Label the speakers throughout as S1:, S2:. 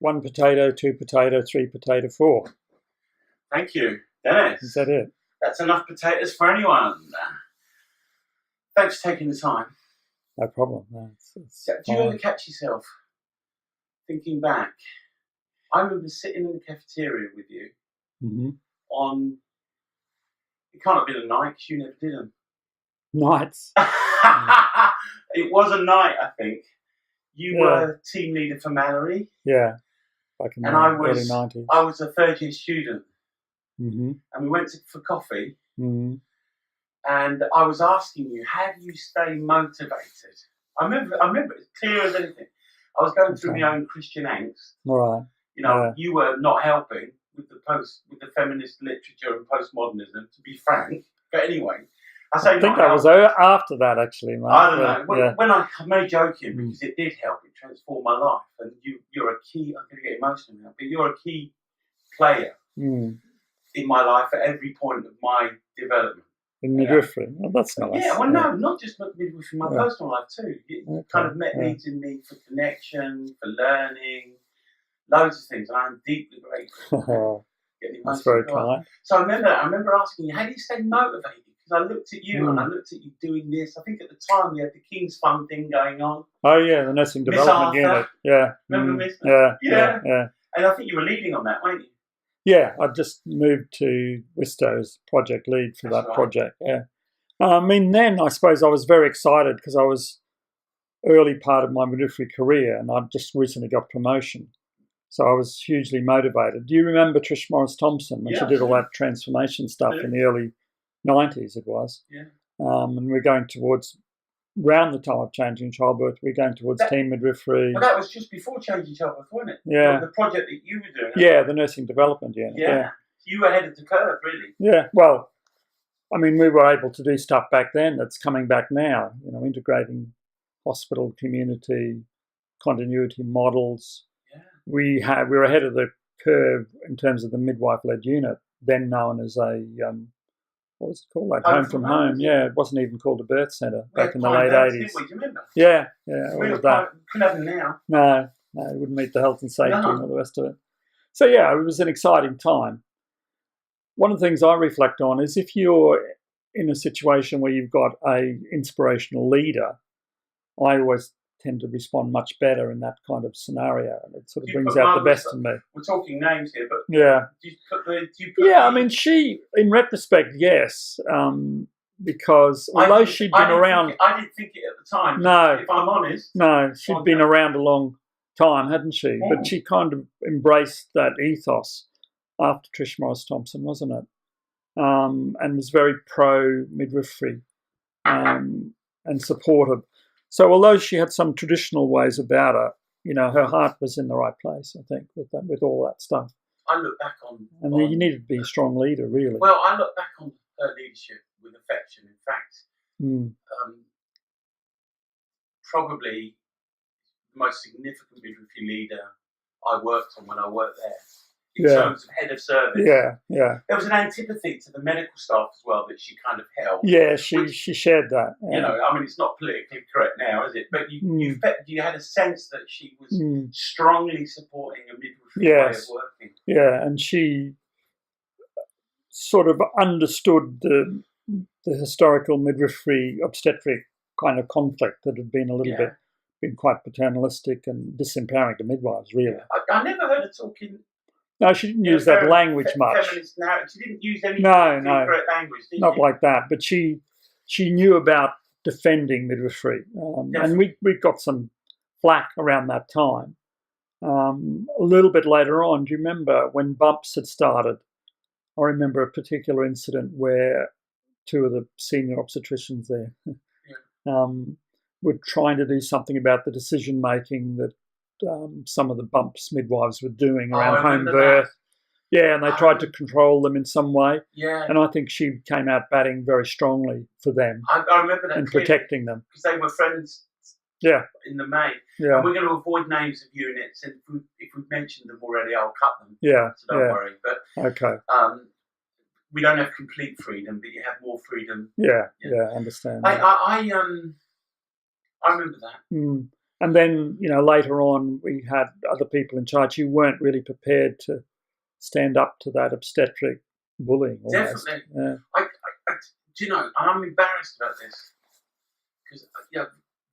S1: 1 potato, 2 potato, 3 potato, 4.
S2: Thank you, Dennis.
S1: Is that it?
S2: That's enough potatoes for anyone. Thanks for taking the time.
S1: No problem. No,
S2: Do you ever catch yourself thinking back? I remember sitting in the cafeteria with you on, it can't have been a night because you never did them.
S1: Nights.
S2: It was a night, I think. You were team leader for Mallory.
S1: Yeah, back in the early 90s.
S2: I was a third-year student.
S1: And
S2: we went for coffee. And I was asking you, how do you stay motivated? I remember it clear as anything. I was going through my own Christian angst.
S1: All right.
S2: You know, you were not helping with the feminist literature and postmodernism, to be frank. But anyway, I
S1: think that was after that, actually, mate.
S2: I don't know. When I'm only joking, because it did help. It transformed my life. And you're a key, I'm going to get emotional now, but you're a key player in my life at every point of my development.
S1: In midwifery? Well, that's nice.
S2: Yeah, well, no, not just midwifery, my personal life too. You kind of met needs in me for connection, for learning, loads of things, and I'm deeply grateful.
S1: That's very kind.
S2: So I remember asking you, how do you stay motivated? Because I looked at you and I looked at you doing this. I think at the time we had the King's Fund thing going on.
S1: Oh yeah, the nursing development unit. Yeah.
S2: Remember Miss?
S1: Yeah.
S2: And I think you were leading on that, weren't you?
S1: Yeah, I just moved to Wistow as project lead for that project. Yeah, I mean, then I suppose I was very excited because I was early part of my midwifery career, and I'd just recently got promotion, so I was hugely motivated. Do you remember Trish Morris Thompson when she did all that transformation stuff in the early 90s? It was.
S2: Yeah.
S1: And we're going towards. Around the time of changing childbirth, we're going towards team midwifery.
S2: Well, that was just before changing childbirth, wasn't it?
S1: Yeah.
S2: The project that you were doing.
S1: Yeah, the nursing development unit.
S2: Yeah. You were ahead of the curve, really.
S1: Yeah. Well, I mean, we were able to do stuff back then that's coming back now. You know, integrating hospital, community, continuity models.
S2: Yeah.
S1: We were ahead of the curve in terms of the midwife-led unit, then known as a what was it called? Like home from home. Yeah, it wasn't even called a birth centre back in the late 80s.
S2: Do you remember?
S1: Yeah,
S2: all
S1: of that.
S2: Couldn't have them now.
S1: No, it wouldn't meet the health and safety and all the rest of it. So yeah, it was an exciting time. One of the things I reflect on is if you're in a situation where you've got a inspirational leader, I always tend to respond much better in that kind of scenario, and it sort of brings out the best in me.
S2: We're talking names here, but
S1: I mean, she, in retrospect, yes, because although she'd been around,
S2: I didn't think it at the time.
S1: No,
S2: if I'm honest,
S1: no, she'd been around a long time, hadn't she? But she kind of embraced that ethos after Trish Morris Thompson, wasn't it? And was very pro midwifery and supportive. So although she had some traditional ways about her, you know, her heart was in the right place, I think, with all that stuff.
S2: I look back on...
S1: And you needed to be a strong leader, really.
S2: Well, I look back on her leadership with affection. In fact, probably the most significant midwifery leader I worked on when I worked there. In terms of head of service.
S1: Yeah.
S2: There was an antipathy to the medical staff as well that she kind of held.
S1: Yeah, she shared that. Yeah.
S2: You know, I mean, it's not politically correct now, is it? But you had a sense that she was strongly supporting a midwifery way of working.
S1: Yeah, and she sort of understood the historical midwifery obstetric kind of conflict that had been a little been quite paternalistic and disempowering to midwives, really.
S2: I never heard her talking...
S1: No, she didn't use that language much.
S2: She didn't use any correct language, did
S1: not like that. But she knew about defending midwifery. And we got some flack around that time. A little bit later on, do you remember when bumps had started? I remember a particular incident where two of the senior obstetricians there were trying to do something about the decision-making that some of the bumps midwives were doing around home birth. That. Yeah, and they tried to control them in some way.
S2: Yeah.
S1: And I think she came out batting very strongly for them.
S2: I remember that.
S1: And protecting them.
S2: Because they were friends in the main.
S1: Yeah.
S2: And we're going to avoid names of units, and if we've mentioned them already, I'll cut them.
S1: Yeah.
S2: So don't worry. But
S1: okay.
S2: We don't have complete freedom, but you have more freedom.
S1: Yeah, I understand.
S2: I remember that.
S1: And then, later on, we had other people in charge who weren't really prepared to stand up to that obstetric bullying. Almost.
S2: Definitely.
S1: Yeah.
S2: Do you know, I'm embarrassed about this because,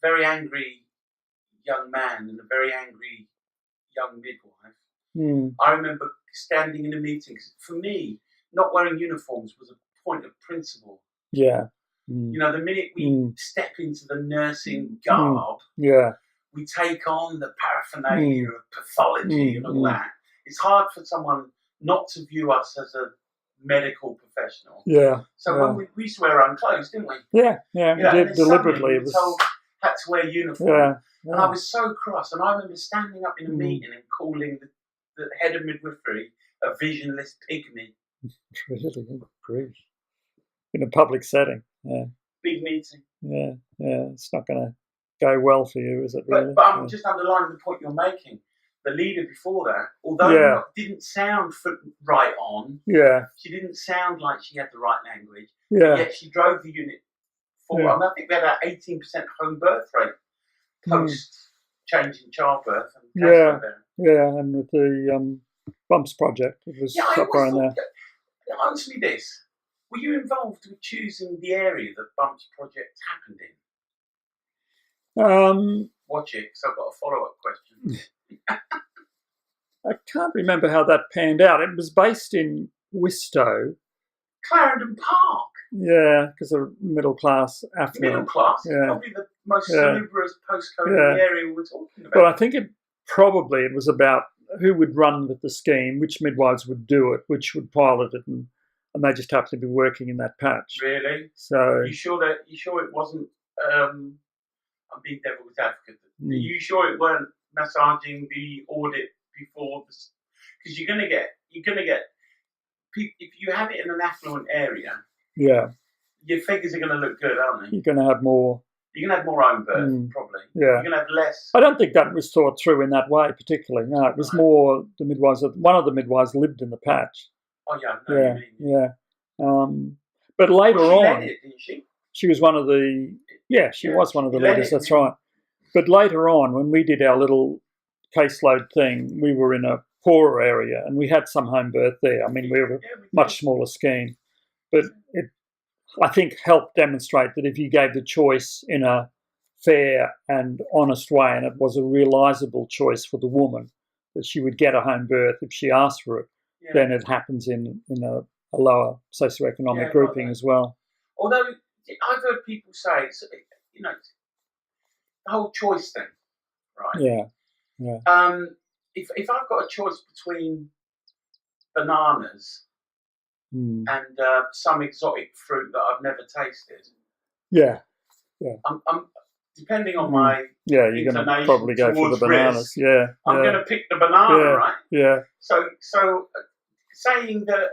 S2: very angry young man and a very angry young midwife. I remember standing in a meeting. For me, not wearing uniforms was a point of principle.
S1: Yeah.
S2: The minute we step into the nursing garb, we take on the paraphernalia of pathology and all that. It's hard for someone not to view us as a medical professional.
S1: Yeah.
S2: So when we used to wear our own clothes, didn't we?
S1: Yeah, we did deliberately.
S2: We were told had to wear uniform.
S1: Yeah.
S2: And I was so cross. And I remember standing up in a meeting and calling the head of midwifery a visionless pygmy.
S1: Really? In a public setting. Yeah.
S2: Big meeting.
S1: Yeah. It's not going to go well for you, is it? Really?
S2: But I'm just underlining the point you're making. The leader before that, although didn't sound right on, she didn't sound like she had the right language. Yet she drove the unit forward. And I think we had an 18% home birth rate post changing childbirth. And and with the
S1: Bumps project, it was around there.
S2: Answer me this: were you involved with choosing the area that Bumps project happened in? Watch it, because I've got a follow-up question.
S1: I can't remember how that panned out. It was based in Wistow.
S2: Clarendon Park.
S1: Yeah, because of middle class, affluent.
S2: Middle class, probably the most salubrious postcode in the area we're talking about.
S1: But I think it was about who would run with the scheme, which midwives would do it, which would pilot it, and they just happened to be working in that patch.
S2: Really?
S1: So
S2: you sure it wasn't? I'm being devil's advocate. Are you sure it weren't massaging the audit before this? Because you're gonna get if you have it in an affluent area.
S1: Yeah.
S2: Your figures are going to look good, aren't they?
S1: You're going to have more.
S2: You're going to have more home birth, probably.
S1: Yeah.
S2: You're going to have less.
S1: I don't think that was thought through in that way, particularly. No, it was more the midwives. One of the midwives lived in the patch.
S2: Oh, yeah. I know what you mean.
S1: But later on.
S2: She led it, didn't she?
S1: She was one of the. Yeah, she was one of the leaders, that's right. But later on, when we did our little caseload thing, we were in a poorer area and we had some home birth there. I mean, we were a much smaller scheme. But it, I think, helped demonstrate that if you gave the choice in a fair and honest way, and it was a realisable choice for the woman, that she would get a home birth if she asked for it, then it happens in a lower socioeconomic grouping as well.
S2: Although I've heard people say, the whole choice thing, right? Yeah. If I've got a choice between bananas and some exotic fruit that I've never tasted. Yeah. I'm depending on my
S1: you're going to probably go for the bananas.
S2: Risk, I'm going to pick the banana, right?
S1: Yeah.
S2: So saying that,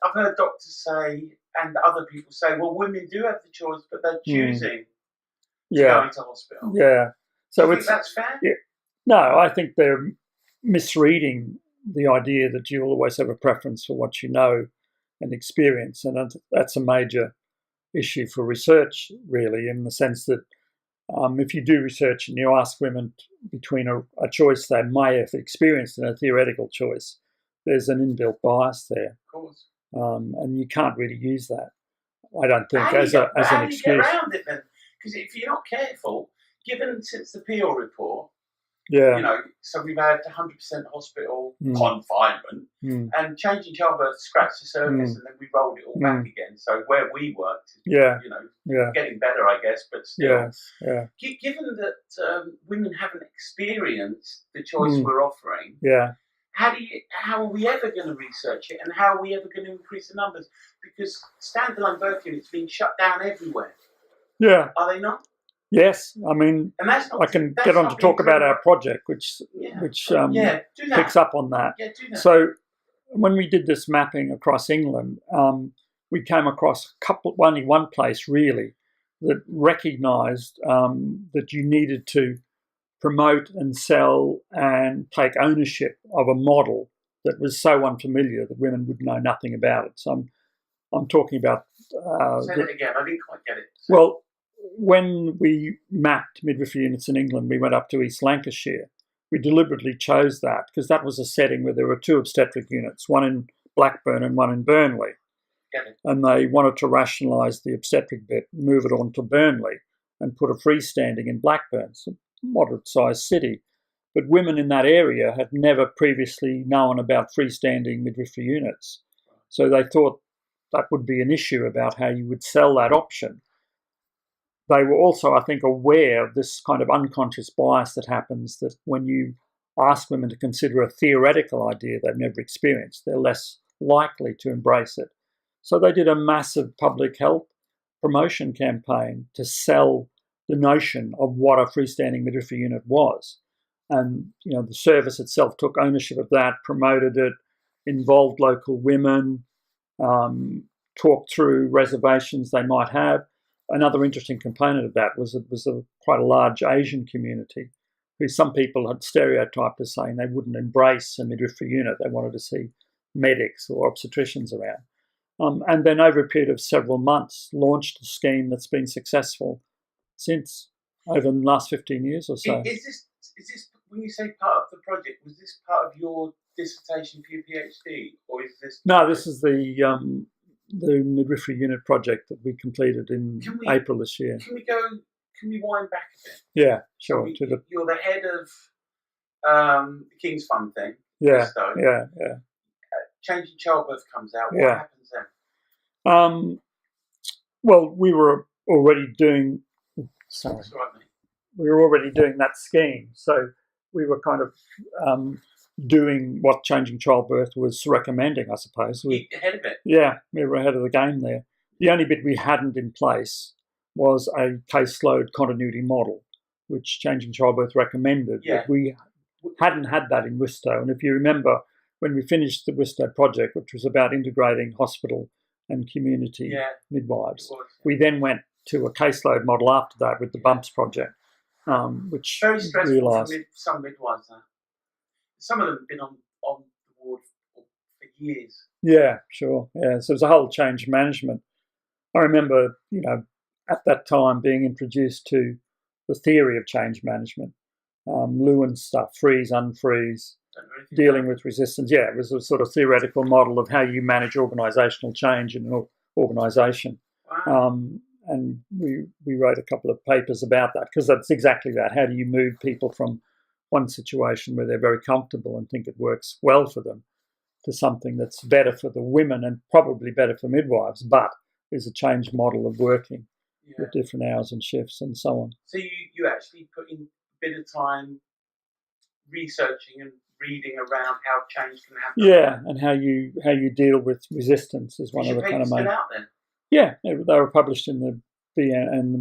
S2: I've heard doctors say and other people say, well, women do have the choice, but they're choosing to go into hospital.
S1: Yeah. So
S2: do you think that's fair?
S1: Yeah. No, I think they're misreading the idea that you'll always have a preference for what you know and experience, and that's a major issue for research, really, in the sense that if you do research and you ask women between a choice they may have experienced and a theoretical choice, there's an inbuilt bias there.
S2: Of course.
S1: And you can't really use that, I don't think, as an excuse.
S2: How do you get around it then? Because if you're not careful, given since the Peel report, so we've had 100% hospital confinement, and changing childbirth scratched the surface, and then we rolled it all back again. So where we worked, getting better, I guess, but still. Given that women haven't experienced the choice we're offering, how are we ever going to research it, and how are we ever going to increase the numbers? Because standalone birth units being shut down everywhere. Yeah. Are they not?
S1: Yes, I mean, I can get on to talk about our project, which picks up on that.
S2: Yeah, do that.
S1: So when we did this mapping across England, we came across only one place really that recognised that you needed to promote and sell and take ownership of a model that was so unfamiliar that women would know nothing about it. So I'm talking about.
S2: Say that again. I didn't quite get it.
S1: Well, when we mapped midwifery units in England, we went up to East Lancashire. We deliberately chose that because that was a setting where there were 2 obstetric units, one in Blackburn and one in Burnley. And they wanted to rationalise the obstetric bit, move it on to Burnley and put a freestanding in Blackburn. It's a moderate-sized city. But women in that area had never previously known about freestanding midwifery units. So they thought that would be an issue about how you would sell that option. They were also, I think, aware of this kind of unconscious bias that happens, that when you ask women to consider a theoretical idea they've never experienced, they're less likely to embrace it. So they did a massive public health promotion campaign to sell the notion of what a freestanding midwifery unit was. And, the service itself took ownership of that, promoted it, involved local women, talked through reservations they might have. Another interesting component of that was it was quite a large Asian community who some people had stereotyped as saying they wouldn't embrace a midwifery unit. They wanted to see medics or obstetricians around. And then over a period of several months, launched a scheme that's been successful since, over the last 15 years or so.
S2: Is this, when you say part of the project, was this part of your dissertation for your PhD? Or is this...
S1: No, this is the midwifery unit project that we completed in April this year.
S2: Can we wind back a bit?
S1: Yeah, sure.
S2: You're the head of the King's Fund thing.
S1: Yeah.
S2: Changing Childbirth comes out. What happens then?
S1: Well, we were already doing... Sorry.
S2: That's right, mate.
S1: We were already doing that scheme. So we were kind of doing what Changing Childbirth was recommending, I suppose.
S2: Ahead of it?
S1: Yeah, we were ahead of the game there. The only bit we hadn't in place was a caseload continuity model, which Changing Childbirth recommended.
S2: Yeah.
S1: But we hadn't had that in Wistow. And if you remember, when we finished the Wistow project, which was about integrating hospital and community midwives, we then went to a caseload model after that with the Bumps project, which
S2: very stressful
S1: realised...
S2: for some midwives. Some of them have been on the ward for years.
S1: Yeah, sure. Yeah, so there's a whole change management. I remember, at that time being introduced to the theory of change management, Lewin stuff, freeze, unfreeze, dealing with resistance. Yeah, it was a sort of theoretical model of how you manage organisational change in an organisation.
S2: Wow.
S1: And we wrote a couple of papers about that, because that's exactly that. How do you move people from one situation where they're very comfortable and think it works well for them to something that's better for the women and probably better for midwives, but is a changed model of working with different hours and shifts and so on.
S2: So you actually put in a bit of time researching and reading around how change can happen.
S1: Yeah, and how you deal with resistance is one of the kind of main...
S2: out then?
S1: Yeah, they were published in the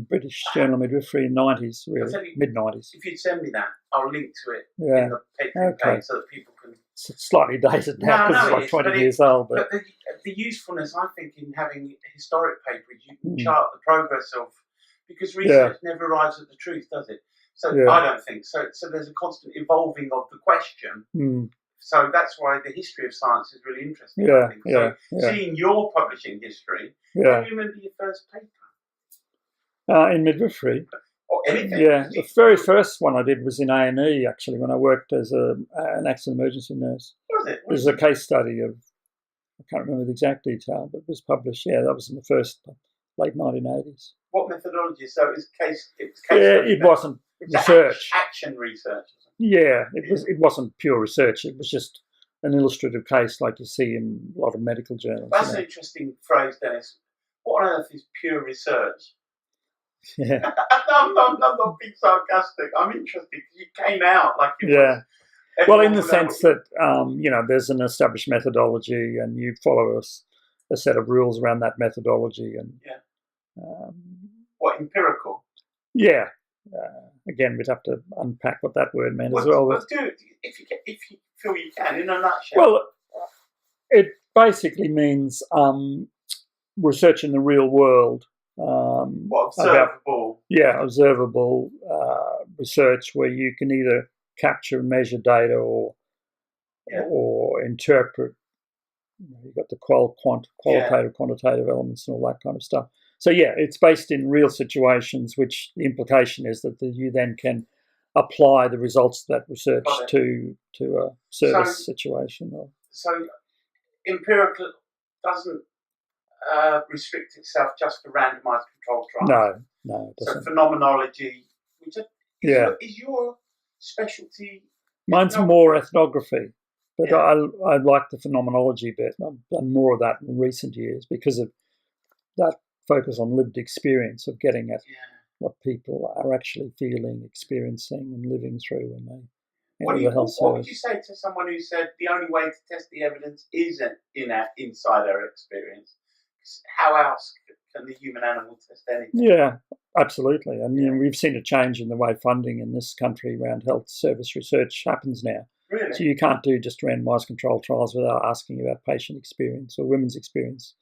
S1: British Journal of Midwifery in the 90s, really, mid-90s.
S2: If you'd send me that, I'll link to it in the Patreon page so that people can...
S1: It's slightly dated now because it's like 20 years old.
S2: But the usefulness, I think, in having a historic paper, you can chart the progress of... Because research never arrives at the truth, does it? So I don't think. So there's a constant evolving of the question. So that's why the history of science is really interesting, I think. So seeing your publishing history, can you remember your first paper?
S1: In midwifery.
S2: Or anything.
S1: Yeah, the very first one I did was in A&E, actually, when I worked as an accident emergency nurse.
S2: Was it?
S1: It was a case study of, I can't remember the exact detail, but it was published. Yeah, that was in the late 1980s.
S2: What methodology? So it was case
S1: it wasn't research.
S2: Action research.
S1: Yeah, it wasn't pure research. It was just an illustrative case like you see in a lot of medical journals.
S2: That's an interesting phrase, Dennis. What on earth is pure research?
S1: Yeah.
S2: I'm not being sarcastic. I'm interested because you came out like it was.
S1: Well, in the sense that, there's an established methodology and you follow a set of rules around that methodology. And
S2: what, empirical?
S1: Yeah. Again, we'd have to unpack what that word meant as well.
S2: Let's do it if you feel you can, in a nutshell.
S1: Well, it basically means research in the real world.
S2: Observable?
S1: Observable research where you can either capture and measure data or interpret. You've got the qualitative, quantitative elements and all that kind of stuff. So yeah, it's based in real situations, which the implication is that you then can apply the results of that research to a service situation.
S2: So empirical doesn't restrict itself just to randomised controlled trials.
S1: No, it doesn't.
S2: So phenomenology, which is your specialty.
S1: Mine's more ethnography, but I like the phenomenology bit. I've done more of that in recent years because of that focus on lived experience of getting at what people are actually feeling, experiencing, and living through when they enter the health service.
S2: What would you say to someone who said the only way to test the evidence isn't inside their experience? How else can the human animal test anything?
S1: Yeah, absolutely. And we've seen a change in the way funding in this country around health service research happens now.
S2: Really?
S1: So you can't do just randomised controlled trials without asking about patient experience or women's experience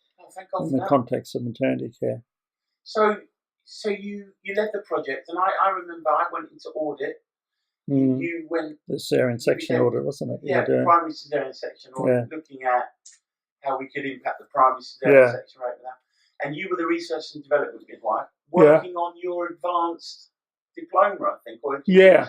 S1: in the context of maternity care.
S2: So you led the project, and I remember I went into audit. You went
S1: the cesarean section audit, wasn't it?
S2: Yeah, primary cesarean section audit, looking at how we could impact the primary cesarean section rate with that. And you were the research and development midwife, working on your advanced diploma, I think. Or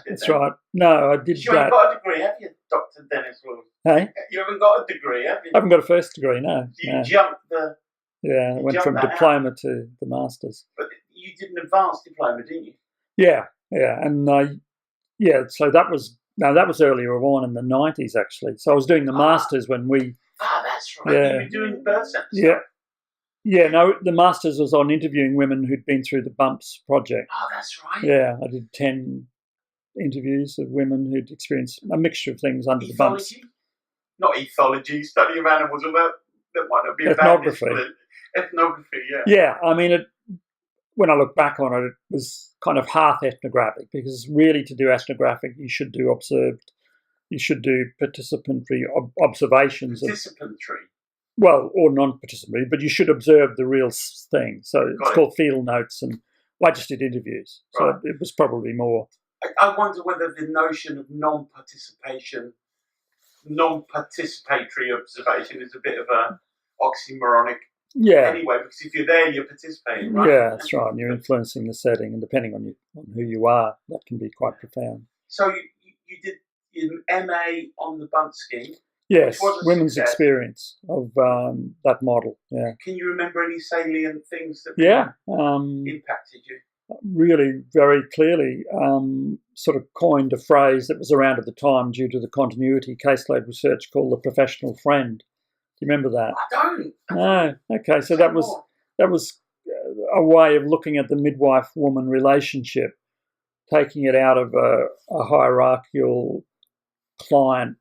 S1: that's right. No, I did that.
S2: You haven't got a degree, have you, Dr. Denis?
S1: Hey?
S2: You haven't got a degree, have you?
S1: I haven't got a first degree, no.
S2: You jumped the...
S1: Yeah, I went from diploma to the master's.
S2: But you did an advanced diploma, didn't you?
S1: Yeah, and so that was earlier on in the 90s, actually. So I was doing the master's when we...
S2: that's right. You were doing birth centre stuff.
S1: Yeah, no, the master's was on interviewing women who'd been through the BUMPS project.
S2: Oh, that's right.
S1: Yeah, I did 10 interviews of women who'd experienced a mixture of things under the BUMPS.
S2: Not ethology, study of animals, although that might not be a bad discipline. Ethnography,
S1: Yeah, I mean, when I look back on it, it was kind of half ethnographic, because really to do ethnographic, you should do participatory observations.
S2: Participatory?
S1: Well, or non-participatory, but you should observe the real thing. So it's called field notes, and I just did interviews. So it was probably more...
S2: I wonder whether the notion of non-participatory observation is a bit of a oxymoronic.
S1: Yeah.
S2: Anyway, because if you're there, you're participating, right?
S1: Yeah, that's right. And you're influencing the setting, and depending on who you are, that can be quite profound.
S2: So you did an MA on the BUMP scheme.
S1: Yes, women's experience of that model. Yeah.
S2: Can you remember any salient things that impacted you?
S1: Really, very clearly, sort of coined a phrase that was around at the time due to the continuity caseload research called the professional friend. Do you remember that?
S2: I don't.
S1: No. Okay, so that was a way of looking at the midwife-woman relationship, taking it out of a hierarchical client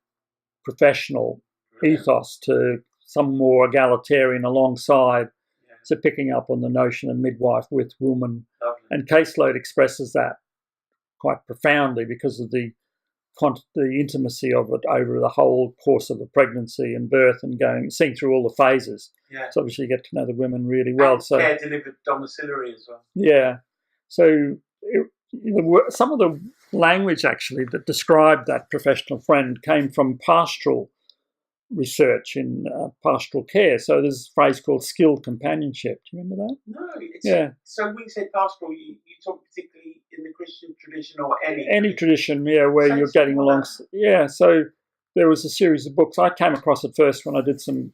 S1: professional ethos to some more egalitarian alongside. So picking up on the notion of midwife with woman.
S2: Lovely. And
S1: caseload expresses that quite profoundly because of the intimacy of it over the whole course of the pregnancy and birth, and seeing through all the phases.
S2: Yeah.
S1: So obviously you get to know the women really well.
S2: And care delivered domiciliary as well.
S1: Yeah. So some of the language actually that described that professional friend came from pastoral research in pastoral care. So there's a phrase called skilled companionship. Do you remember that?
S2: No. So when you say pastoral, you talk particularly in the Christian tradition or any
S1: tradition, where you're getting along. Yeah, so there was a series of books. I came across it first when I did some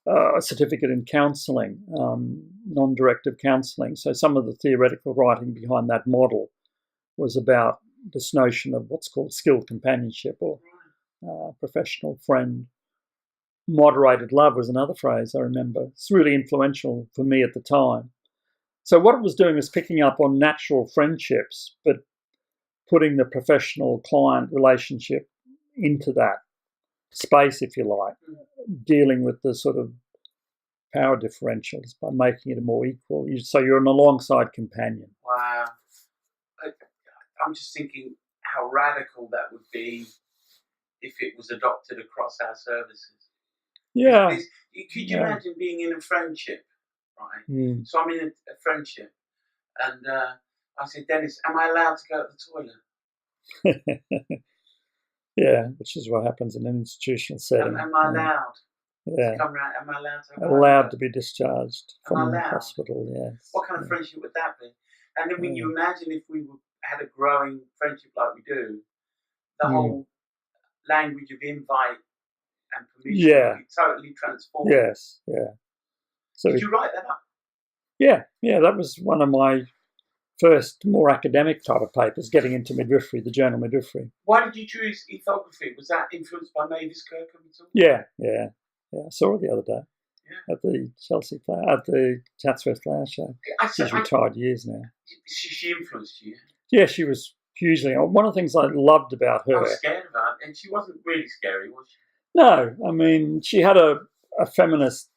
S1: a certificate in counselling, non-directive counselling. So some of the theoretical writing behind that model was about this notion of what's called skilled companionship or professional friend. Moderated love was another phrase I remember. It's really influential for me at the time. So what it was doing was picking up on natural friendships, but putting the professional-client relationship into that space, if you like, dealing with the sort of power differentials by making it a more equal. So you're an alongside companion.
S2: Wow. I'm just thinking how radical that would be if it was adopted across our services.
S1: Yeah.
S2: Could you imagine being in a friendship, right?
S1: Mm.
S2: So I'm in a friendship, and I said, Denis, am I allowed to go to the toilet?
S1: Yeah, which is what happens in an institutional setting.
S2: Am I allowed?
S1: Yeah.
S2: Come round, am I allowed to?
S1: Allowed to be discharged
S2: Am I
S1: from the
S2: allowed?
S1: hospital, yes.
S2: What kind of friendship would that be? And then when you imagine if we had a growing friendship like we do, the whole language of invite and permission would be totally transformed.
S1: Yes, yeah. So
S2: did you write that up?
S1: Yeah, that was one of my first more academic type of papers, getting into midwifery, the journal Midwifery.
S2: Why did you choose ethography? Was that influenced by Mavis Kirkham at all?
S1: Yeah. I saw her the other day at the at the Chatsworth Flower Show. She's retired years now.
S2: She influenced you?
S1: Yeah, she was hugely. One of the things I loved about her.
S2: I was scared of her, and she wasn't really scary, was she?
S1: No, I mean, she had a feminist.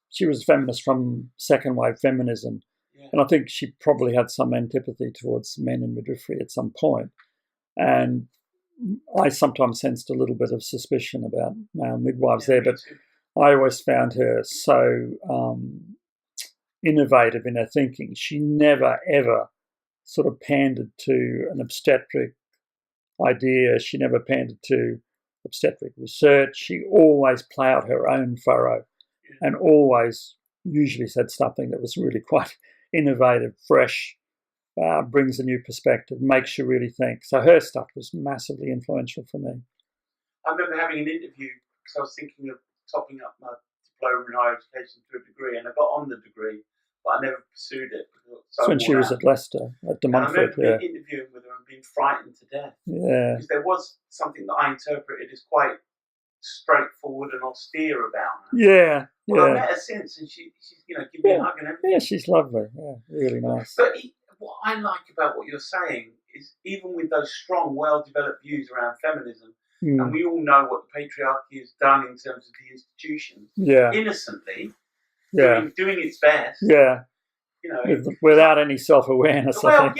S1: She was a feminist from second wave feminism. And I think she probably had some antipathy towards men in midwifery at some point. And I sometimes sensed a little bit of suspicion about male midwives there, but I always found her so innovative in her thinking. She never, ever sort of pandered to an obstetric idea. She never pandered to obstetric research. She always ploughed her own furrow and always usually said something that was really quite innovative, fresh, brings a new perspective, makes you really think. So her stuff was massively influential for me.
S2: I remember having an interview because I was thinking of topping up my diploma in higher education to a degree, and I got on the degree, but I never pursued it.
S1: That's when she was at Leicester, at De Montfort.
S2: I remember interviewing with her and being frightened to death.
S1: Yeah.
S2: Because there was something that I interpreted as quite straightforward and austere about her.
S1: Yeah.
S2: Well, I met her since, and she's given me a hug and everything.
S1: Yeah, she's lovely. Yeah, really nice.
S2: But what I like about what you're saying is, even with those strong, well-developed views around feminism, and we all know what the patriarchy has done in terms of the institutions, innocently, doing its best.
S1: Yeah. Without any self-awareness.
S2: Well, I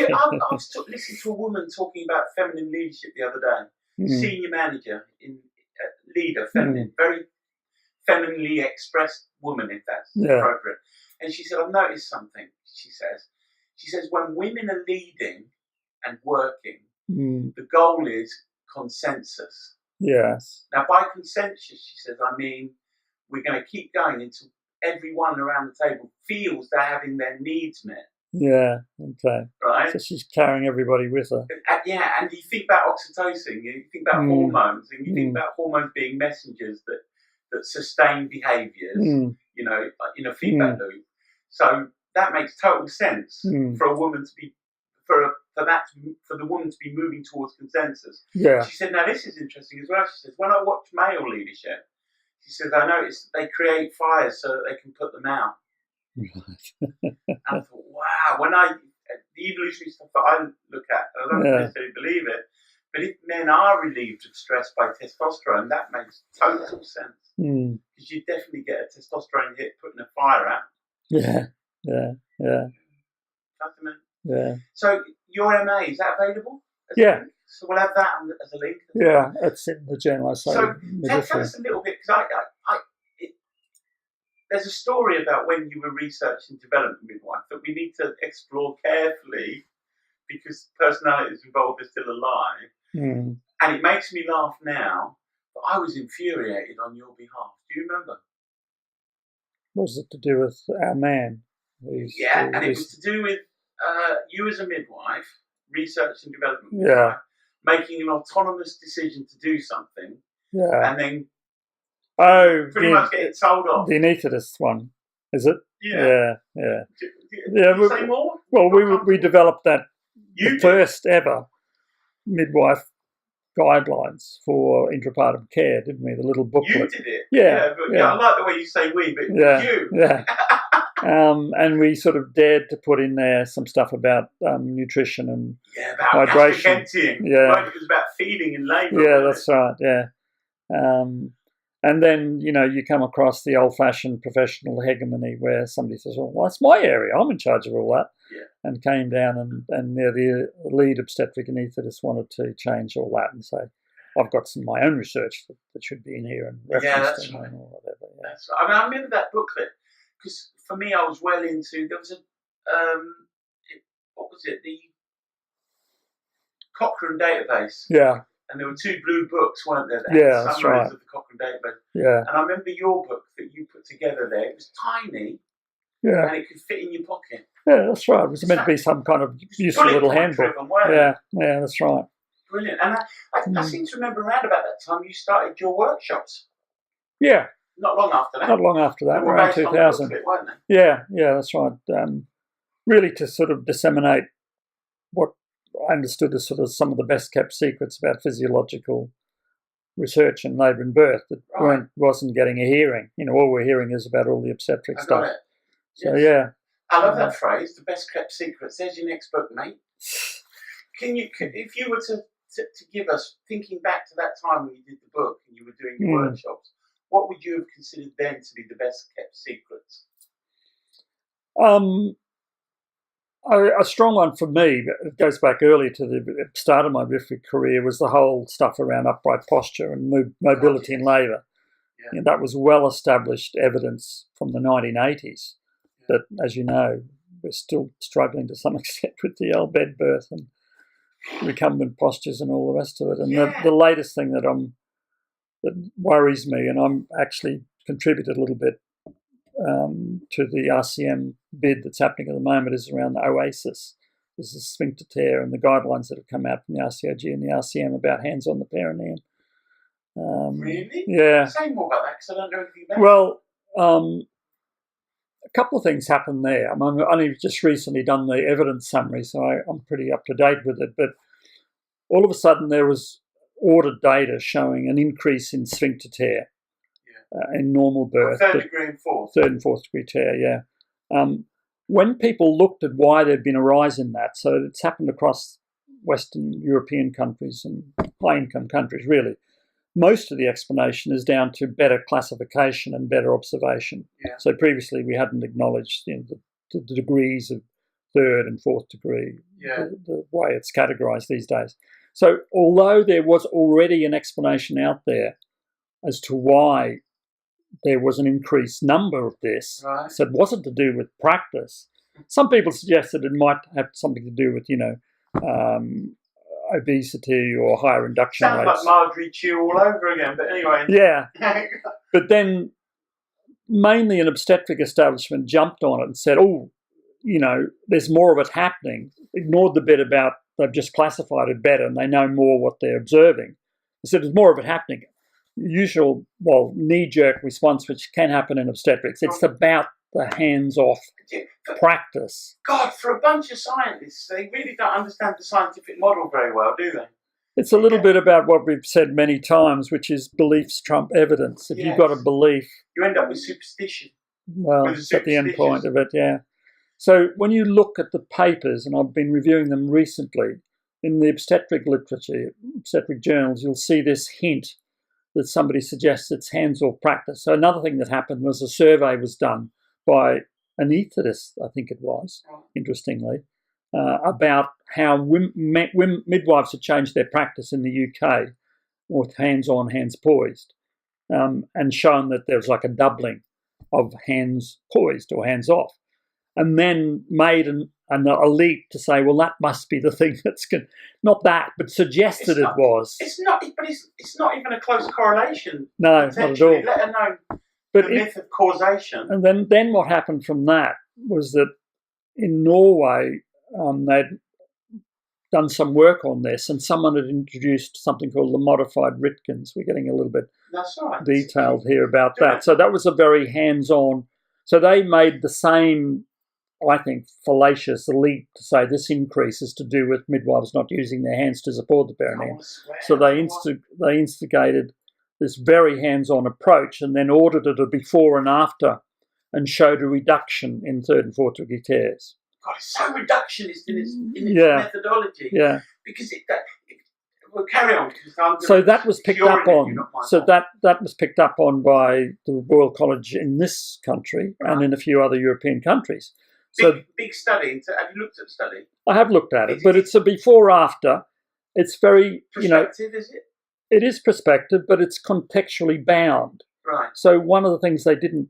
S2: was listening to a woman talking about feminine leadership the other day. Senior manager leader, feminine, very femininely expressed woman, if that's appropriate. And she said, I've noticed something, she says, when women are leading and working, the goal is consensus.
S1: Yes.
S2: Now, by consensus, she says, I mean, we're going to keep going until everyone around the table feels they're having their needs met.
S1: Yeah, okay.
S2: Right?
S1: So she's carrying everybody with her.
S2: Yeah, and you think about oxytocin, you think about hormones, and you think about hormones being messengers that sustain behaviours, in a feedback loop. So that makes total sense for a woman to be, for the woman to be moving towards consensus.
S1: Yeah.
S2: She said, now this is interesting as well. She says, when I watch male leadership, she says, I notice they create fires so that they can put them out. And I thought, wow, the evolutionary stuff that I look at, I don't necessarily believe it, but if men are relieved of stress by testosterone, that makes total sense. Because you definitely get a testosterone hit putting a fire out.
S1: Yeah. Yeah.
S2: So your MA, is that available? So we'll have that as a link.
S1: Yeah, it's in the journal. So
S2: tell us a little bit, because there's a story about when you were researching development midwife that we need to explore carefully, because personalities involved are still alive. And it makes me laugh now, but I was infuriated on your behalf. Do you remember?
S1: Was it to do with our man?
S2: And it was to do with you as a midwife, research and development midwife, making an autonomous decision to do something, and then pretty much getting told off.
S1: The anaesthetist one, is it?
S2: Yeah.
S1: Can you
S2: say more?
S1: Well, we developed that first ever midwife guidelines for intrapartum care, didn't we? The little booklet.
S2: You did it.
S1: Yeah.
S2: I like the way you say we, but you.
S1: Yeah. And we sort of dared to put in there some stuff about nutrition and
S2: about
S1: hydration.
S2: Gastric emptying. Right? It was about feeding in labour.
S1: Yeah, that's right. Yeah. And then, you come across the old-fashioned professional hegemony where somebody says, well, that's my area. I'm in charge of all that.
S2: Yeah.
S1: And came down and the lead obstetric anaesthetist wanted to change all that and say, I've got my own research that should be in here and referenced
S2: right.
S1: or whatever. Yeah.
S2: That's right. I mean, I remember that booklet because for me, I was well into, there was what was it? The Cochrane database.
S1: Yeah.
S2: And there were 2 blue books, weren't there? That
S1: Yeah,
S2: had
S1: that's
S2: summaries
S1: right.
S2: of the Cochrane database.
S1: Yeah.
S2: And I remember your book that you put together there. It was tiny.
S1: Yeah.
S2: And it could fit in your pocket.
S1: Yeah, that's right. It was meant to be some kind of useful little handbook. Yeah, that's right.
S2: Brilliant. And I seem to remember around about that time you started your workshops.
S1: Yeah.
S2: Not long after that.
S1: Not long after that, around 2000.
S2: Weren't they?
S1: Yeah, that's right. Really to sort of disseminate what I understood as sort of some of the best kept secrets about physiological research in labour and birth that wasn't getting a hearing. All we're hearing is about all the obstetric stuff.
S2: Got it.
S1: So yeah.
S2: I love that phrase, the best kept secrets. There's your next book, mate. If you were to give us, thinking back to that time when you did the book and you were doing your workshops, what would you have considered then to be the best kept secrets?
S1: A strong one for me, it goes back early to the start of my midwifery career, was the whole stuff around upright posture and mobility in labour. Yeah. That was well-established evidence from the 1980s. But as you know, we're still struggling to some extent with the old bed birth and recumbent postures and all the rest of it. And the latest thing that worries me, and I'm actually contributed a little bit to the RCM bid that's happening at the moment, is around the OASIS. There's a sphincter tear and the guidelines that have come out from the RCOG and the RCM about hands on the perineum.
S2: Really?
S1: Yeah.
S2: Say more about that because I don't know anything about it.
S1: Well, a couple of things happened there. I've only just recently done the evidence summary, so I'm pretty up to date with it. But all of a sudden there was ordered data showing an increase in sphincter tear in normal birth.
S2: Third degree and fourth.
S1: Third and fourth degree tear, yeah. When people looked at why there'd been a rise in that, so it's happened across Western European countries and high-income countries, really. Most of the explanation is down to better classification and better observation.
S2: Yeah.
S1: So previously we hadn't acknowledged the degrees of third and fourth degree, the way it's categorised these days. So although there was already an explanation out there as to why there was an increased number of this, so it wasn't to do with practice. Some people suggested it might have something to do with, obesity or higher induction rates.
S2: Sounds like Marjorie Chew all over again, but anyway.
S1: Yeah. But then mainly an obstetric establishment jumped on it and said, there's more of it happening. Ignored the bit about they've just classified it better and they know more what they're observing. They said there's more of it happening. Usual, knee-jerk response, which can happen in obstetrics. It's about the hands-off practice.
S2: God, for a bunch of scientists, they really don't understand the scientific model very well, do they?
S1: It's a little bit about what we've said many times, which is beliefs trump evidence. If you've got a belief,
S2: you end up with superstition.
S1: Well, it's at the end point of it, yeah. So when you look at the papers, and I've been reviewing them recently, in the obstetric literature, obstetric journals, you'll see this hint that somebody suggests it's hands-off practice. So another thing that happened was a survey was done by anaesthetist, I think it was, interestingly, about how midwives had changed their practice in the UK with hands-on, hands poised, and shown that there was like a doubling of hands poised or hands off, and then made a leap to say, well, that must be the thing that's good. Not that, but suggested it was.
S2: It's not, but it's not even a close correlation.
S1: No, not at all.
S2: Let alone the myth of causation.
S1: And then what happened from that was that in Norway, they'd done some work on this, and someone had introduced something called the modified Ritkins. We're getting a little bit detailed here about that. So that was a very hands-on. So they made the same, I think, fallacious leap to say this increase is to do with midwives not using their hands to support the perineum. So they instigated this very hands-on approach and then ordered it a before and after and showed a reduction in third and fourth degree tears.
S2: God, it's so reductionist in its methodology.
S1: Yeah.
S2: Because we'll carry on.
S1: So that was picked up on. So that was picked up on by the Royal College in this country and in a few other European countries.
S2: Big study. Have you looked at the study?
S1: I have looked at it, but it's a before-after. It's very,
S2: Perspective, is it?
S1: It is prospective, but it's contextually bound.
S2: Right.
S1: So one of the things they didn't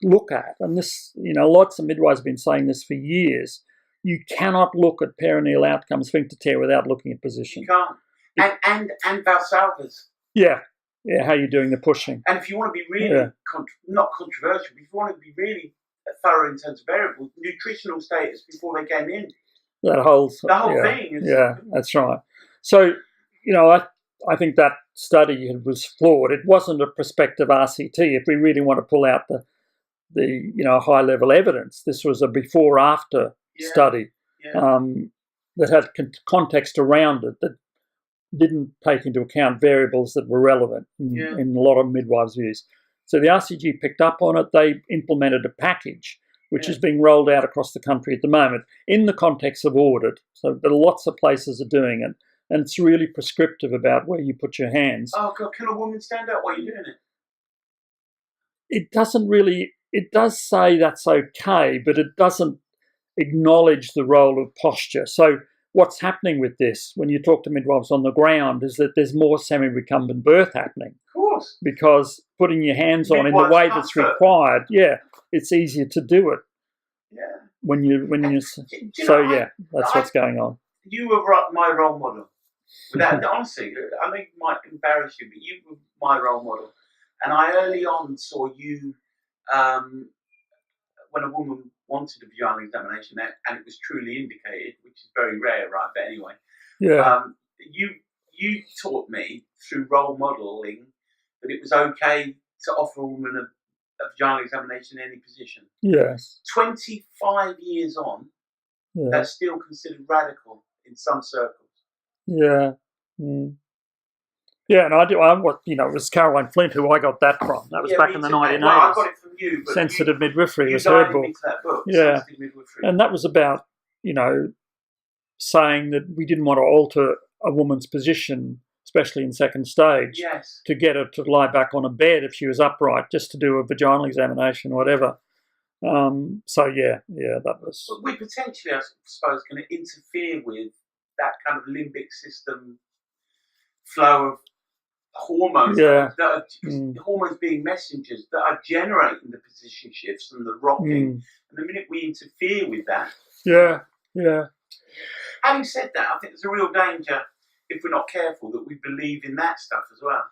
S1: look at, and this, lots of midwives have been saying this for years, you cannot look at perineal outcomes, sphincter tear, without looking at position.
S2: You can't. And Valsalva's.
S1: Yeah, how you're doing the pushing.
S2: And if you want to be really, not controversial, but if you want to be really thorough in terms of variables, nutritional status before they came in.
S1: The whole
S2: thing.
S1: Yeah, that's right. So, I think that study was flawed. It wasn't a prospective RCT. If we really want to pull out the high-level evidence, this was a before-after study that had context around it that didn't take into account variables that were relevant in a lot of midwives' views. So the RCG picked up on it. They implemented a package which is being rolled out across the country at the moment in the context of audit. So there are lots of places are doing it, and it's really prescriptive about where you put your hands.
S2: Oh, God, can a woman stand up while you're doing it?
S1: It doesn't really. It does say that's okay, but it doesn't acknowledge the role of posture. So what's happening with this, when you talk to midwives on the ground, is that there's more semi-recumbent birth happening.
S2: Of course.
S1: Because putting your hands on in the way that's required, it's easier to do it.
S2: Yeah.
S1: When you that's what's going on.
S2: You were my role model. Without, honestly, I think it might embarrass you, but you were my role model. And I early on saw you, when a woman wanted a vaginal examination and it was truly indicated, which is very rare, right? But anyway, you taught me through role modelling that it was okay to offer a woman a vaginal examination in any position.
S1: Yes.
S2: 25 years on, that's still considered radical in some circles.
S1: Yeah. Mm. Yeah, and it was Caroline Flint who I got that from. That was back in the 1980s.
S2: Well, I got it from you. But
S1: Sensitive Midwifery was
S2: her
S1: her book.
S2: Into that book.
S1: Yeah.
S2: Sensitive Midwifery.
S1: And that was about, saying that we didn't want to alter a woman's position, especially in second stage, to get her to lie back on a bed if she was upright, just to do a vaginal examination or whatever. That was...
S2: But we potentially, I suppose, going to interfere with that kind of limbic system flow of hormones that are hormones being messengers that are generating the position shifts and the rocking. And the minute we interfere with that... Having said that, I think there's a real danger, if we're not careful, that we believe in that stuff as well.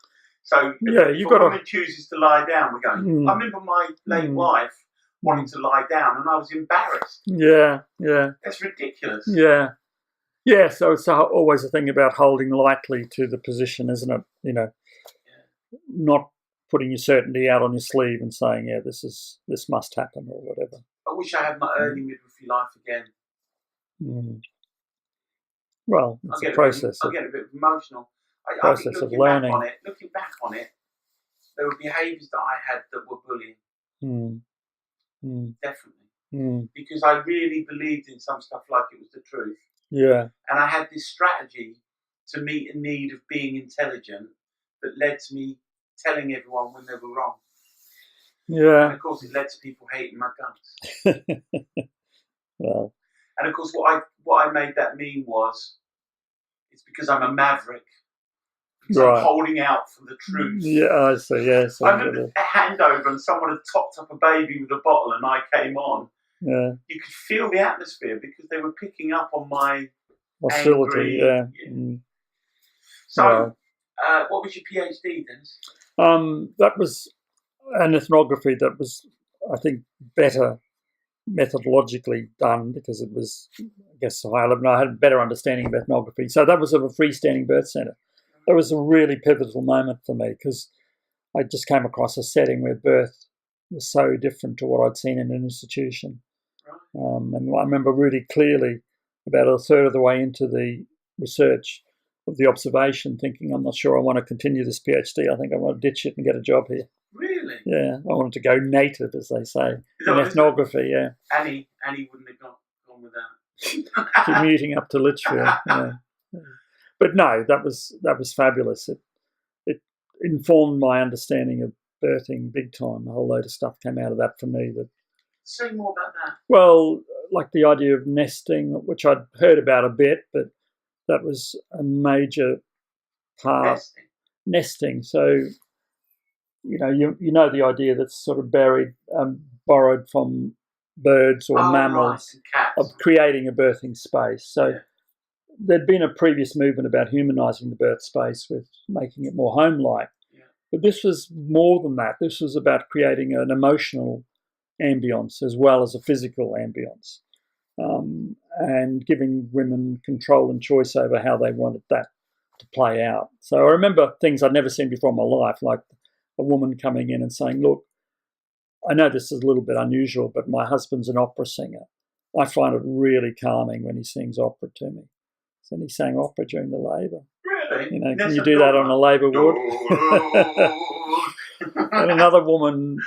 S2: So if a woman chooses to lie down, we're going... I remember my late wife wanting to lie down and I was embarrassed.
S1: Yeah.
S2: That's ridiculous.
S1: Yeah. Yeah, so it's always a thing about holding lightly to the position, isn't it? Not putting your certainty out on your sleeve and saying, this must happen or whatever.
S2: I wish I had my early midwifery life again.
S1: Mm. Well, it's a process.
S2: I get a bit emotional.
S1: Process of learning.
S2: Looking back on it, there were behaviours that I had that were bullying. Definitely. Because I really believed in some stuff like it was the truth.
S1: Yeah.
S2: And I had this strategy to meet a need of being intelligent that led to me telling everyone when they were wrong.
S1: Yeah.
S2: And of course it led to people hating my guts.
S1: Well.
S2: And of course what I made that mean was it's because I'm a maverick. Because I'm holding out for the truth.
S1: Yeah, I see, yes.
S2: I remember a handover and someone had topped up a baby with a bottle and I came on.
S1: Yeah.
S2: You could feel the atmosphere because they were picking up on my
S1: hostility.
S2: So, what was your PhD, Denis?
S1: That was an ethnography that was, I think, better methodologically done because it was, I guess, higher level. I had a better understanding of ethnography. So that was of a freestanding birth centre. That was a really pivotal moment for me because I just came across a setting where birth was so different to what I'd seen in an institution. And I remember really clearly about a third of the way into the research of the observation thinking, I'm not sure I want to continue this PhD. I think I want to ditch it and get a job here.
S2: Really?
S1: Yeah, I wanted to go native, as they say, in ethnography,
S2: Annie wouldn't have gone with that.
S1: Commuting up to Litchfield, But no, that was fabulous. It informed my understanding of birthing big time. A whole load of stuff came out of that for me.
S2: Say more about that.
S1: Well, like the idea of nesting, which I'd heard about a bit, but that was a major part. Nesting. So, you know the idea that's sort of borrowed from birds or mammals of creating a birthing space. So there'd been a previous movement about humanising the birth space with making it more home-like.
S2: Yeah.
S1: But this was more than that. This was about creating an emotional ambience as well as a physical ambience, and giving women control and choice over how they wanted that to play out. So I remember things I'd never seen before in my life, like a woman coming in and saying, look, I know this is a little bit unusual, but my husband's an opera singer. I find it really calming when he sings opera to me. So he sang opera during the labour.
S2: Really?
S1: You know, can you do that on a labour ward? And another woman,